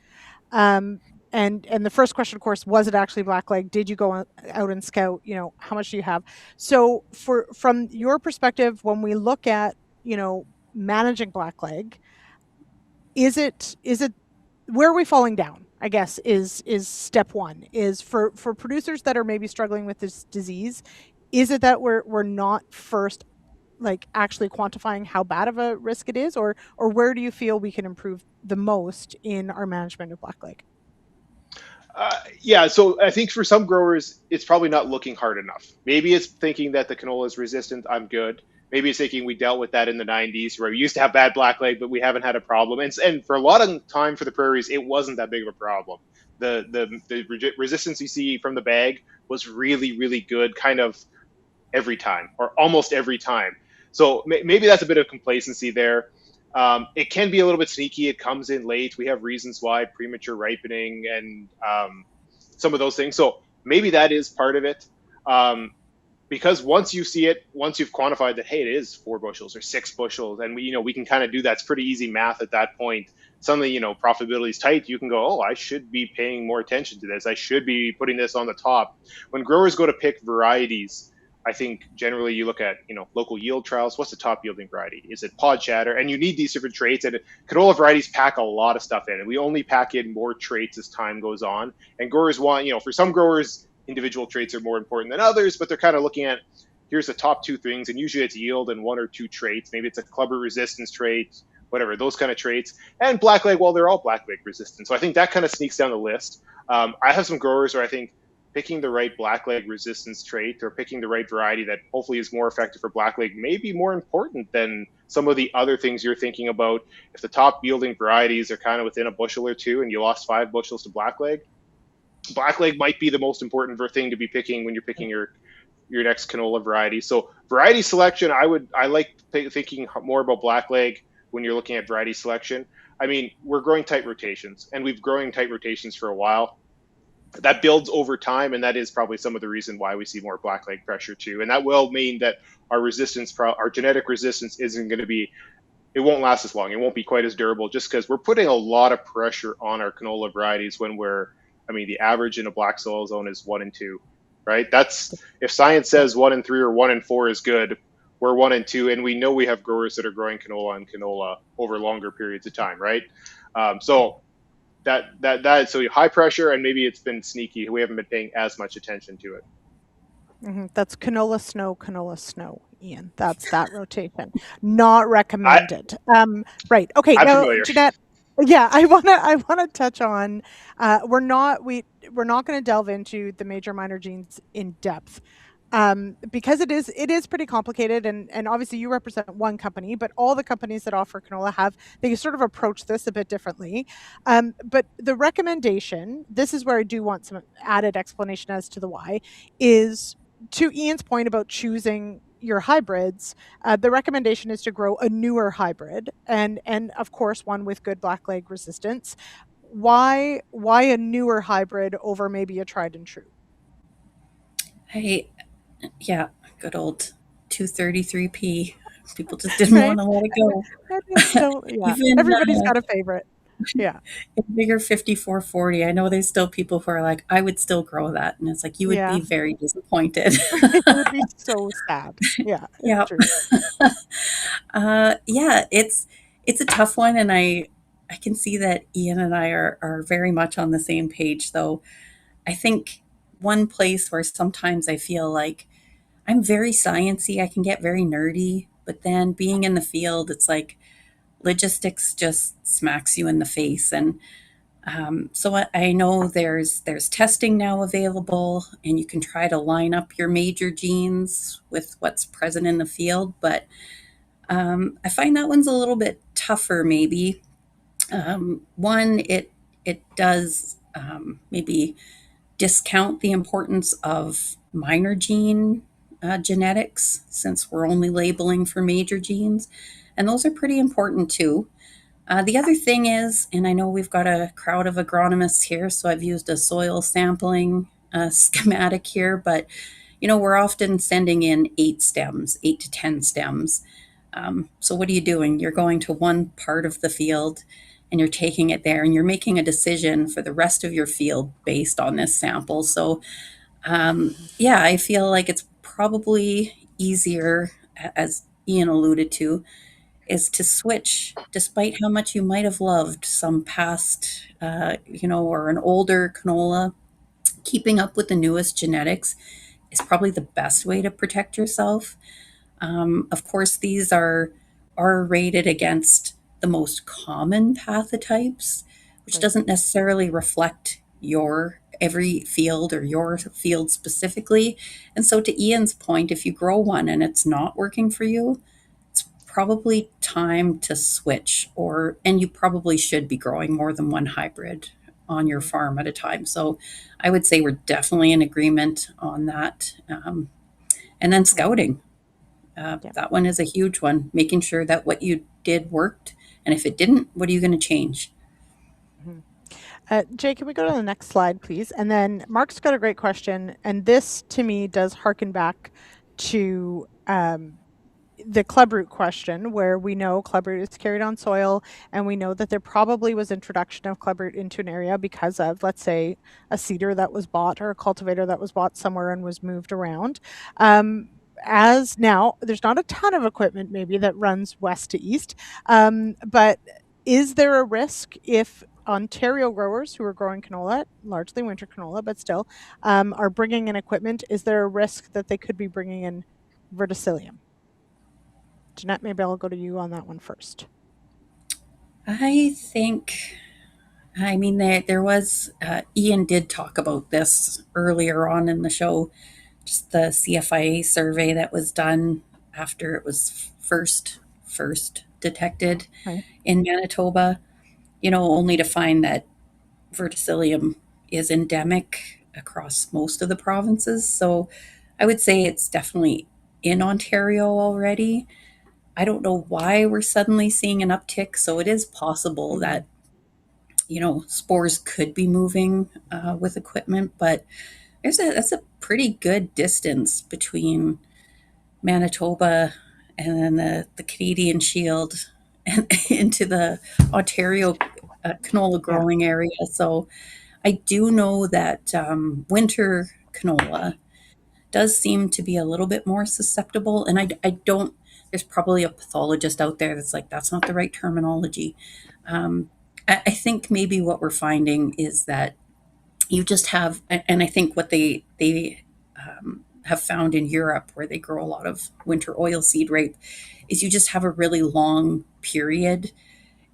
And the first question, of course, was it actually blackleg? Did you go out and scout? How much do you have? So from your perspective, when we look at, managing blackleg, is it where are we falling down? I guess is step one. Is for producers that are maybe struggling with this disease, is it that we're not first actually quantifying how bad of a risk it is, or where do you feel we can improve the most in our management of blackleg? Yeah, so I think for some growers, it's probably not looking hard enough. Maybe it's thinking that the canola is resistant, I'm good. Maybe it's thinking we dealt with that in the 90s, where we used to have bad blackleg, but we haven't had a problem. And for a lot of time for the prairies, it wasn't that big of a problem. the resistance you see from the bag was really, really good kind of every time or almost every time. So maybe that's a bit of complacency there. It can be a little bit sneaky. It comes in late. We have reasons why, premature ripening and some of those things. So maybe that is part of it. Because once you see it, once you've quantified that, hey, it is 4 bushels or 6 bushels, and we can kind of do that's pretty easy math at that point. Suddenly, profitability is tight. You can go, oh, I should be paying more attention to this. I should be putting this on the top. When growers go to pick varieties, I think generally you look at, local yield trials. What's the top yielding variety? Is it pod shatter? And you need these different traits. And canola varieties pack a lot of stuff in, and we only pack in more traits as time goes on. And growers want, for some growers, individual traits are more important than others, but they're kind of looking at, here's the top 2 things, and usually it's yield and 1 or 2 traits. Maybe it's a clubber resistance trait, whatever, those kind of traits. And blackleg, well, they're all blackleg resistant. So I think that kind of sneaks down the list. I have some growers where I think picking the right blackleg resistance trait or picking the right variety that hopefully is more effective for blackleg may be more important than some of the other things you're thinking about. If the top yielding varieties are kind of within a bushel or 2 and you lost 5 bushels to blackleg might be the most important thing to be picking when you're picking your next canola variety. So variety selection, I like thinking more about blackleg when you're looking at variety selection. I mean, we're growing tight rotations, and we've growing tight rotations for a while. That builds over time, and that is probably some of the reason why we see more blackleg pressure too. And that will mean that our genetic resistance isn't going to be, it won't last as long. It won't be quite as durable, just because we're putting a lot of pressure on our canola varieties when the average in a black soil zone is 1 and 2, right? That's, if science says 1 and 3 or 1 and 4 is good, we're 1 and 2, and we know we have growers that are growing canola and canola over longer periods of time, right? So high pressure, and maybe it's been sneaky. We haven't been paying as much attention to it. Mm-hmm. That's canola snow, Ian. That's that rotation. Not recommended. Right. Okay. I'm now, familiar. Jeanette. Yeah, I wanna touch on. We're not going to delve into the major minor genes in depth. Because it is pretty complicated, and obviously you represent one company, but all the companies that offer canola they sort of approach this a bit differently. But the recommendation, this is where I do want some added explanation as to the why, is to Ian's point about choosing your hybrids. The recommendation is to grow a newer hybrid, and of course one with good blackleg resistance. Why a newer hybrid over maybe a tried and true? Yeah, good old 233p. People just didn't want to let it go. Even, everybody's got a favorite. Yeah. Bigger 5440. I know there's still people who are like, I would still grow that. And it's like, you would be very disappointed. It would be so sad. Yeah. Yeah. It's a tough one. And I can see that Ian and I are very much on the same page, though. I think one place where sometimes I feel like I'm very sciencey, I can get very nerdy, but then being in the field, it's like logistics just smacks you in the face. And so I know there's testing now available, and you can try to line up your major genes with what's present in the field. But I find that one's a little bit tougher, maybe. One, it does maybe discount the importance of minor gene genetics, since we're only labeling for major genes. And those are pretty important too. The other thing is, and I know we've got a crowd of agronomists here, so I've used a soil sampling schematic here, but we're often sending in 8 to 10 stems. So what are you doing? You're going to one part of the field and you're taking it there, and you're making a decision for the rest of your field based on this sample. So I feel like it's probably easier, as Ian alluded to, is to switch, despite how much you might have loved some past, or an older canola. Keeping up with the newest genetics is probably the best way to protect yourself. Of course, these are rated against the most common pathotypes, which doesn't necessarily reflect your every field or your field specifically. And so to Ian's point, if you grow one and it's not working for you, it's probably time to switch, and you probably should be growing more than one hybrid. on your farm at a time. So I would say we're definitely in agreement on that. And then scouting. That one is a huge one, making sure that what you did worked. And if it didn't, what are you going to change? Jay, can we go to the next slide, please? And then Mark's got a great question. And this, to me, does harken back to the clubroot question, where we know clubroot is carried on soil, and we know that there probably was introduction of clubroot into an area because of, let's say, a seeder that was bought or a cultivator that was bought somewhere and was moved around. As now, there's not a ton of equipment maybe that runs west to east, but is there a risk if Ontario growers who are growing canola, largely winter canola, but still, are bringing in equipment? Is there a risk that they could be bringing in verticillium? Jeanette, maybe I'll go to you on that one first. I mean, there was, Ian did talk about this earlier on in the show, just the CFIA survey that was done after it was first detected in Manitoba, only to find that Verticillium is endemic across most of the provinces. So I would say it's definitely in Ontario already. I don't know why we're suddenly seeing an uptick. So it is possible that, spores could be moving with equipment, but that's a pretty good distance between Manitoba and then the Canadian Shield and into the Ontario canola growing area. So I do know that winter canola does seem to be a little bit more susceptible. And I don't, there's probably a pathologist out there that's like, that's not the right terminology. I think maybe what we're finding is that you just have, and I think what they have found in Europe, where they grow a lot of winter oilseed rape, is you just have a really long period.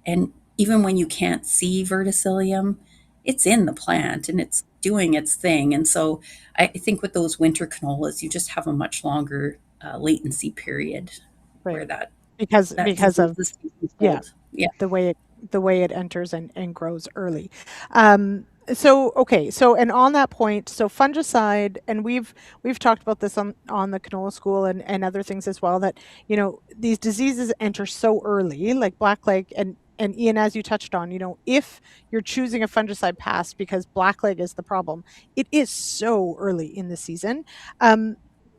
And even when you can't see verticillium, it's in the plant and it's doing its thing. And so I think with those winter canolas, you just have a much longer latency period where that because of the way it enters and grows early. So and on that point, so fungicide, and we've talked about this on the Canola School and other things as well, that these diseases enter so early, like blackleg, and Ian, as you touched on, if you're choosing a fungicide pass because blackleg is the problem, it is so early in the season.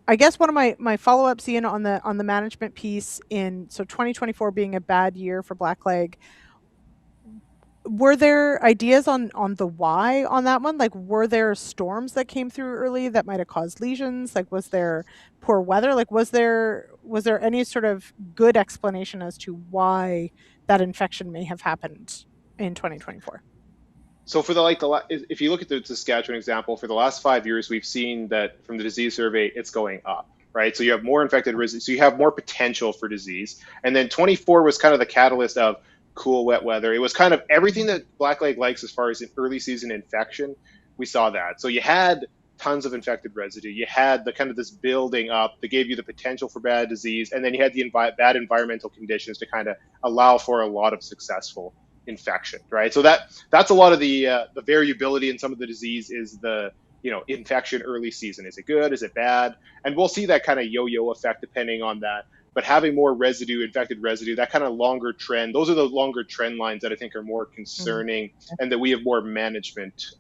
I guess one of my follow-ups, Ian, on the management piece, so 2024 being a bad year for blackleg, were there ideas on the why on that one? Like, were there storms that came through early that might have caused lesions? Like, was there poor weather? Like, was there any sort of good explanation as to why that infection may have happened in 2024? So for if you look at the Saskatchewan example, for the last 5 years, we've seen that from the disease survey, it's going up, right? So you have more infected residues, so you have more potential for disease. And then 24 was kind of the catalyst of cool, wet weather. It was kind of everything that blackleg likes as far as an early season infection. We saw that. So you had tons of infected residue. You had the kind of this building up that gave you the potential for bad disease. And then you had the bad environmental conditions to kind of allow for a lot of successful infection, right? So that's a lot of the variability in some of the disease is the infection early season. Is it good? Is it bad? And we'll see that kind of yo-yo effect depending on that. But having more infected residue, that kind of longer trend, those are the longer trend lines that I think are more concerning, and that we have more management,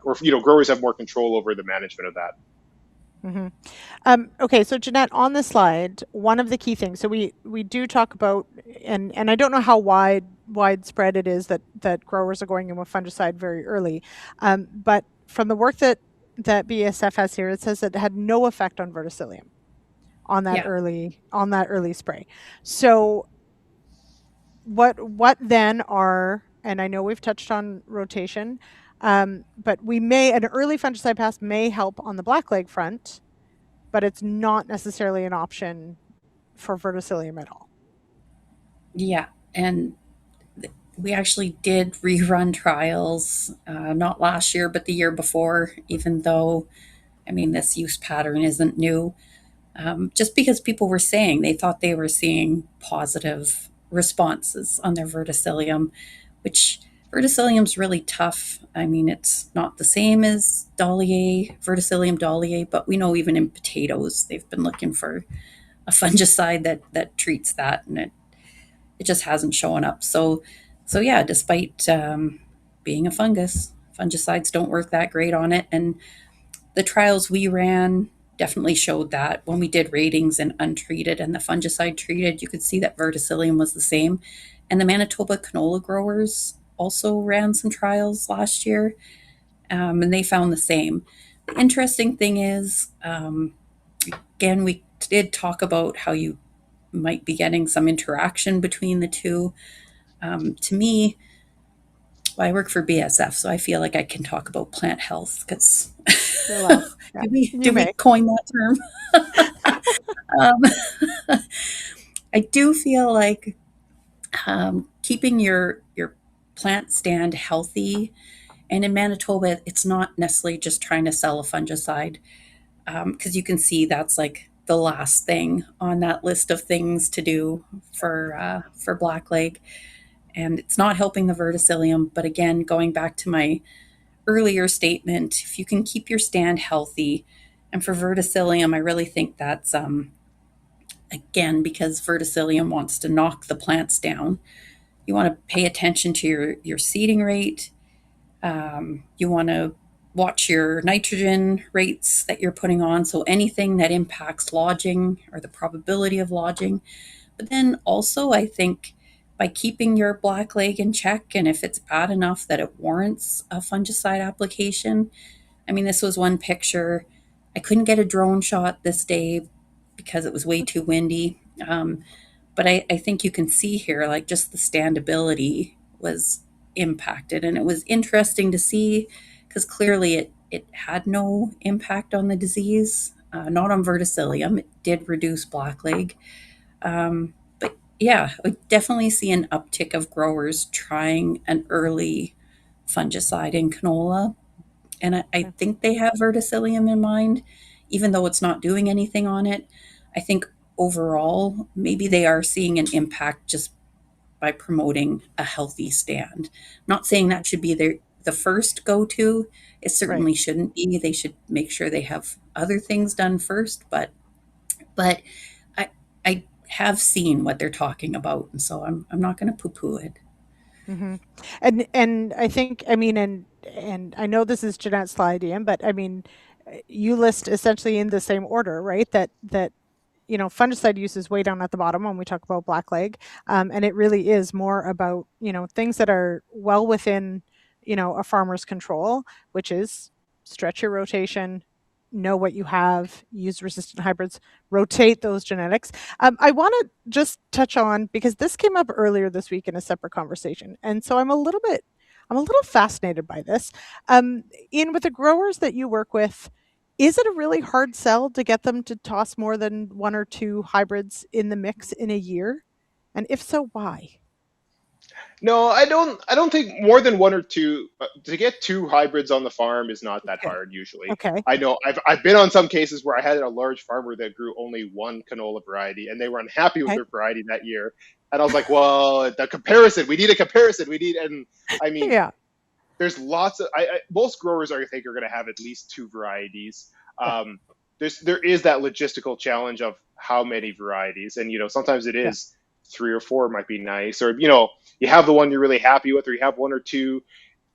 growers have more control over the management of that. Okay, so Jeanette, on the slide, one of the key things, so we do talk about, and I don't know how widespread it is that growers are going in with fungicide very early, but from the work that BASF has here, it says that it had no effect on verticillium on that early spray. So what then are, and I know we've touched on rotation, but an early fungicide pass may help on the blackleg front, but it's not necessarily an option for verticillium at all. Yeah, and we actually did rerun trials, not last year, but the year before, even though, this use pattern isn't new. Just because people were saying they thought they were seeing positive responses on their verticillium, which Verticillium's really tough. I mean, it's not the same as Dahlier, Verticillium Dahlier, but we know even in potatoes, they've been looking for a fungicide that treats that, and it just hasn't shown up. So yeah, despite being a fungus, fungicides don't work that great on it. And the trials we ran definitely showed that when we did ratings in untreated and the fungicide treated, you could see that Verticillium was the same. And the Manitoba canola growers also ran some trials last year, and they found the same. The interesting thing is, again, we did talk about how you might be getting some interaction between the two. To me, well, I work for BASF, so I feel like I can talk about plant health because Well, yeah, did we coin that term? I do feel like keeping your plant stand healthy, and in Manitoba, it's not necessarily just trying to sell a fungicide, because you can see that's like the last thing on that list of things to do for blackleg, and it's not helping the verticillium. But again, going back to my earlier statement, if you can keep your stand healthy, and for verticillium, I really think that's again, because verticillium wants to knock the plants down. You want to pay attention to your seeding rate. You want to watch your nitrogen rates that you're putting on. So anything that impacts lodging or the probability of lodging. But then also, I think by keeping your blackleg in check, and if it's bad enough that it warrants a fungicide application. I mean, this was one picture. I couldn't get a drone shot this day because it was way too windy. But I think you can see here, like, just the standability was impacted. And it was interesting to see because clearly it had no impact on the disease, not on verticillium. It did reduce blackleg. But yeah, I definitely see an uptick of growers trying an early fungicide in canola. And I think they have verticillium in mind, even though it's not doing anything on it. I think overall, maybe they are seeing an impact just by promoting a healthy stand. I'm not saying that should be the first go-to. It certainly shouldn't be. They should make sure they have other things done first. But I have seen what they're talking about, and so I'm not going to poo-poo it. Mm-hmm. And I think, I mean, and I know this is Jeanette's slide, Ian, but I mean, you list essentially in the same order, right? That fungicide use is way down at the bottom when we talk about blackleg, and it really is more about things that are well within a farmer's control, which is stretch your rotation, know what you have, use resistant hybrids, rotate those genetics. I want to just touch on, because this came up earlier this week in a separate conversation, and so I'm a little fascinated by this. Ian, with the growers that you work with, is it a really hard sell to get them to toss more than one or two hybrids in the mix in a year? And if so, why? No, I don't think more than one or two to get two hybrids on the farm is not that hard usually. Okay. I know I've been on some cases where I had a large farmer that grew only one canola variety and they were unhappy with their variety that year. And I was like, well, we need a comparison. And I mean, there's lots of, most growers I think are going to have at least two varieties. There is that logistical challenge of how many varieties, and sometimes it is 3 or 4 might be nice, or you have the one you're really happy with, or you have one or two.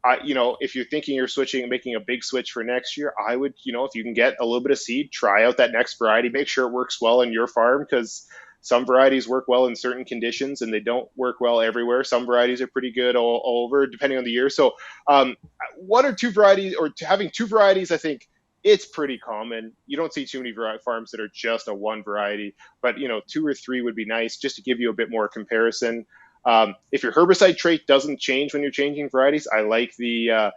If you're thinking you're switching and making a big switch for next year, I would, if you can get a little bit of seed, try out that next variety, make sure it works well in your farm, because some varieties work well in certain conditions and they don't work well everywhere. Some varieties are pretty good all over, depending on the year. So one or two varieties, or having two varieties, I think it's pretty common. You don't see too many farms that are just a one variety, but 2 or 3 would be nice, just to give you a bit more comparison. If your herbicide trait doesn't change when you're changing varieties, I like the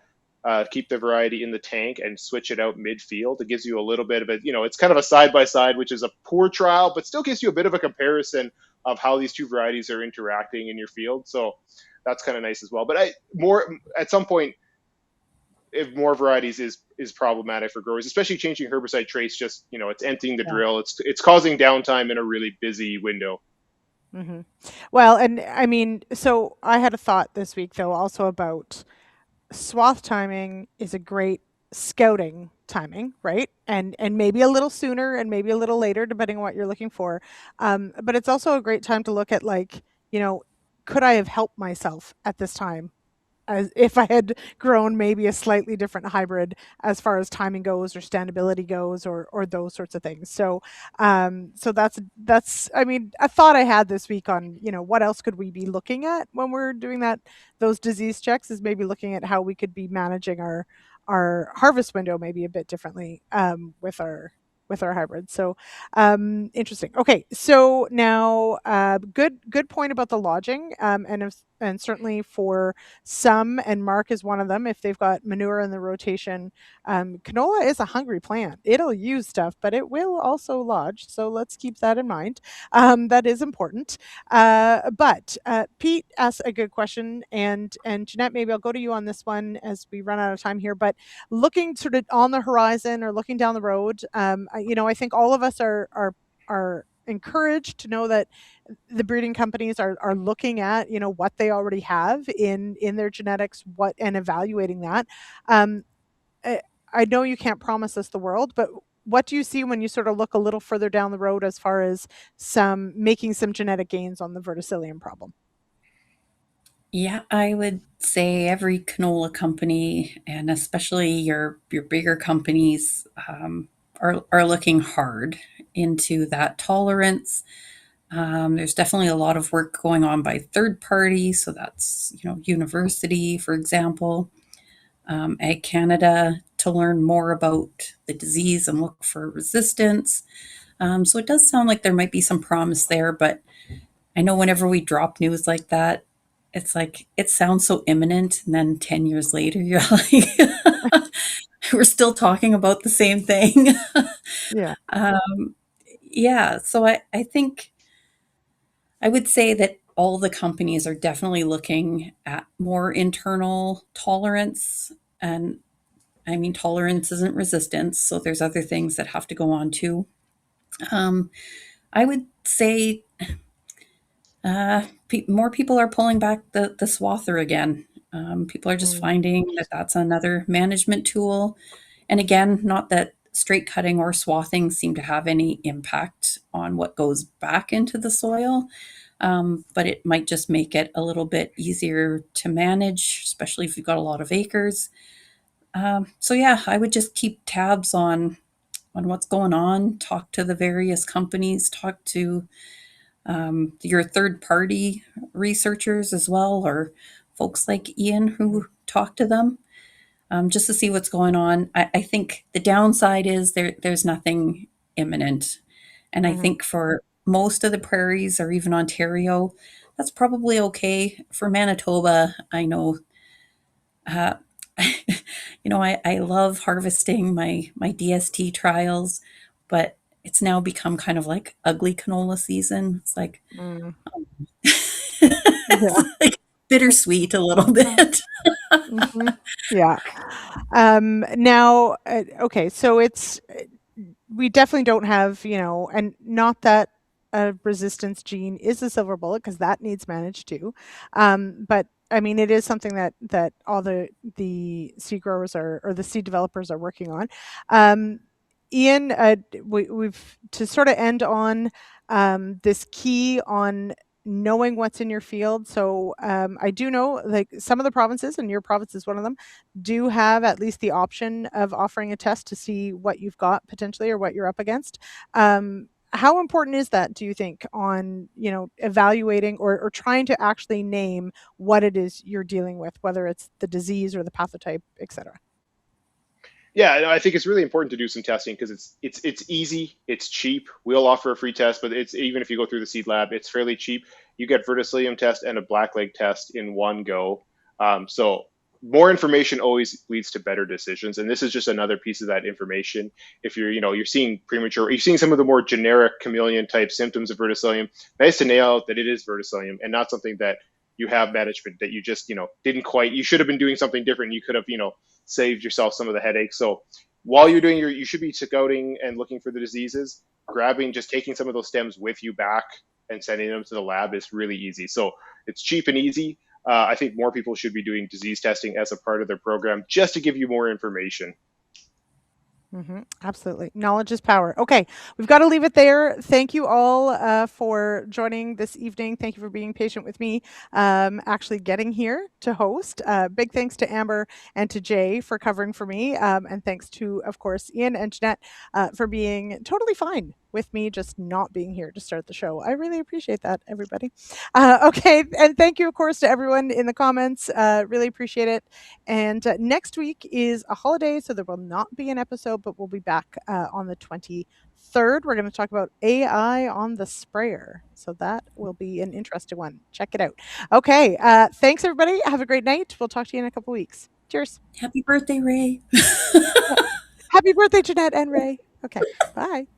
keep the variety in the tank and switch it out midfield. It gives you a little bit of it's kind of a side-by-side, which is a poor trial, but still gives you a bit of a comparison of how these two varieties are interacting in your field. So that's kind of nice as well. But at some point, if more varieties is problematic for growers, especially changing herbicide traits, just it's emptying the drill. It's causing downtime in a really busy window. Hmm. Well, and I mean, so I had a thought this week though also about swath timing is a great scouting timing, right? And maybe a little sooner and maybe a little later, depending on what you're looking for. But it's also a great time to look at like, you know, could I have helped myself at this time? As if I had grown maybe a slightly different hybrid as far as timing goes or standability goes or those sorts of things. So so that's I mean a thought I had this week on, you know, what else could we be looking at when we're doing that those disease checks is maybe looking at how we could be managing our harvest window maybe a bit differently with our hybrids. So interesting. Okay, so now good point about the lodging, and certainly for some, and Mark is one of them. If they've got manure in the rotation, canola is a hungry plant. It'll use stuff, but it will also lodge. So let's keep that in mind. That is important. But Pete asked a good question, and Jeanette, maybe I'll go to you on this one as we run out of time here. But looking sort of on the horizon or looking down the road, you know, I think all of us are encouraged to know that the breeding companies are looking at, you know, what they already have in their genetics, what and evaluating that. um, I, I know you can't promise us the world, but what do you see when you sort of look a little further down the road as far as some making some genetic gains on the verticillium problem? Yeah, I would say every canola company, and especially your bigger companies, are looking hard into that tolerance. There's definitely a lot of work going on by third parties, so that's, you know, university, for example, Ag Canada, to learn more about the disease and look for resistance. So it does sound like there might be some promise there, but I know whenever we drop news like that, it's like it sounds so imminent, and then 10 years later, you're like, we're still talking about the same thing. Yeah. um, yeah, so I think I would say that all the companies are definitely looking at more internal tolerance. And I mean, tolerance isn't resistance, so there's other things that have to go on too. Um, I would say more people are pulling back the swather again. People are just Mm. finding that that's another management tool. And again, not that straight cutting or swathing seem to have any impact on what goes back into the soil, but it might just make it a little bit easier to manage, especially if you've got a lot of acres. So yeah, I would just keep tabs on what's going on. Talk to the various companies. Talk to your third party researchers as well, or folks like Ian who talk to them, just to see what's going on. I think the downside is there's nothing imminent. And I Mhm. think for most of the prairies or even Ontario, that's probably okay. For Manitoba, I know, uh, I love harvesting my DST trials, but it's now become kind of like ugly canola season. It's like, Mm. it's Yeah. like bittersweet a little bit. Hmm. Yeah. Now, okay, so it's we definitely don't have, you know, and not that a resistance gene is a silver bullet because that needs managed too. But I mean, it is something that all the seed growers are or the seed developers are working on. Um, Ian, we've to sort of end on this key on knowing what's in your field. So I do know like some of the provinces, and your province is one of them, do have at least the option of offering a test to see what you've got potentially or what you're up against. How important is that, do you think, on, you know, evaluating or trying to actually name what it is you're dealing with, whether it's the disease or the pathotype, etc.? Yeah, no, I think it's really important to do some testing because it's easy, it's cheap. We'll offer a free test, but it's even if you go through the seed lab, it's fairly cheap. You get verticillium test and a blackleg test in one go. So more information always leads to better decisions, and this is just another piece of that information. If you're seeing premature, you're seeing some of the more generic chameleon type symptoms of verticillium. Nice to nail that it is verticillium and not something that you have management that you just didn't quite. You should have been doing something different. You could have saved yourself some of the headaches. So while you're doing you should be scouting and looking for the diseases, just taking some of those stems with you back and sending them to the lab is really easy. So it's cheap and easy. I think more people should be doing disease testing as a part of their program just to give you more information. Absolutely. Knowledge is power. Okay, we've got to leave it there. Thank you all for joining this evening. Thank you for being patient with me actually getting here to host. Big thanks to Amber and to Jay for covering for me. And thanks to, of course, Ian and Jeanette for being totally fine with me just not being here to start the show. I really appreciate that, everybody. Okay, and thank you, of course, to everyone in the comments. Really appreciate it. And next week is a holiday, so there will not be an episode, but we'll be back on the 23rd. We're going to talk about AI on the sprayer. So that will be an interesting one. Check it out. Okay, thanks, everybody. Have a great night. We'll talk to you in a couple weeks. Cheers. Happy birthday, Ray. Happy birthday, Jeanette and Ray. Okay, bye.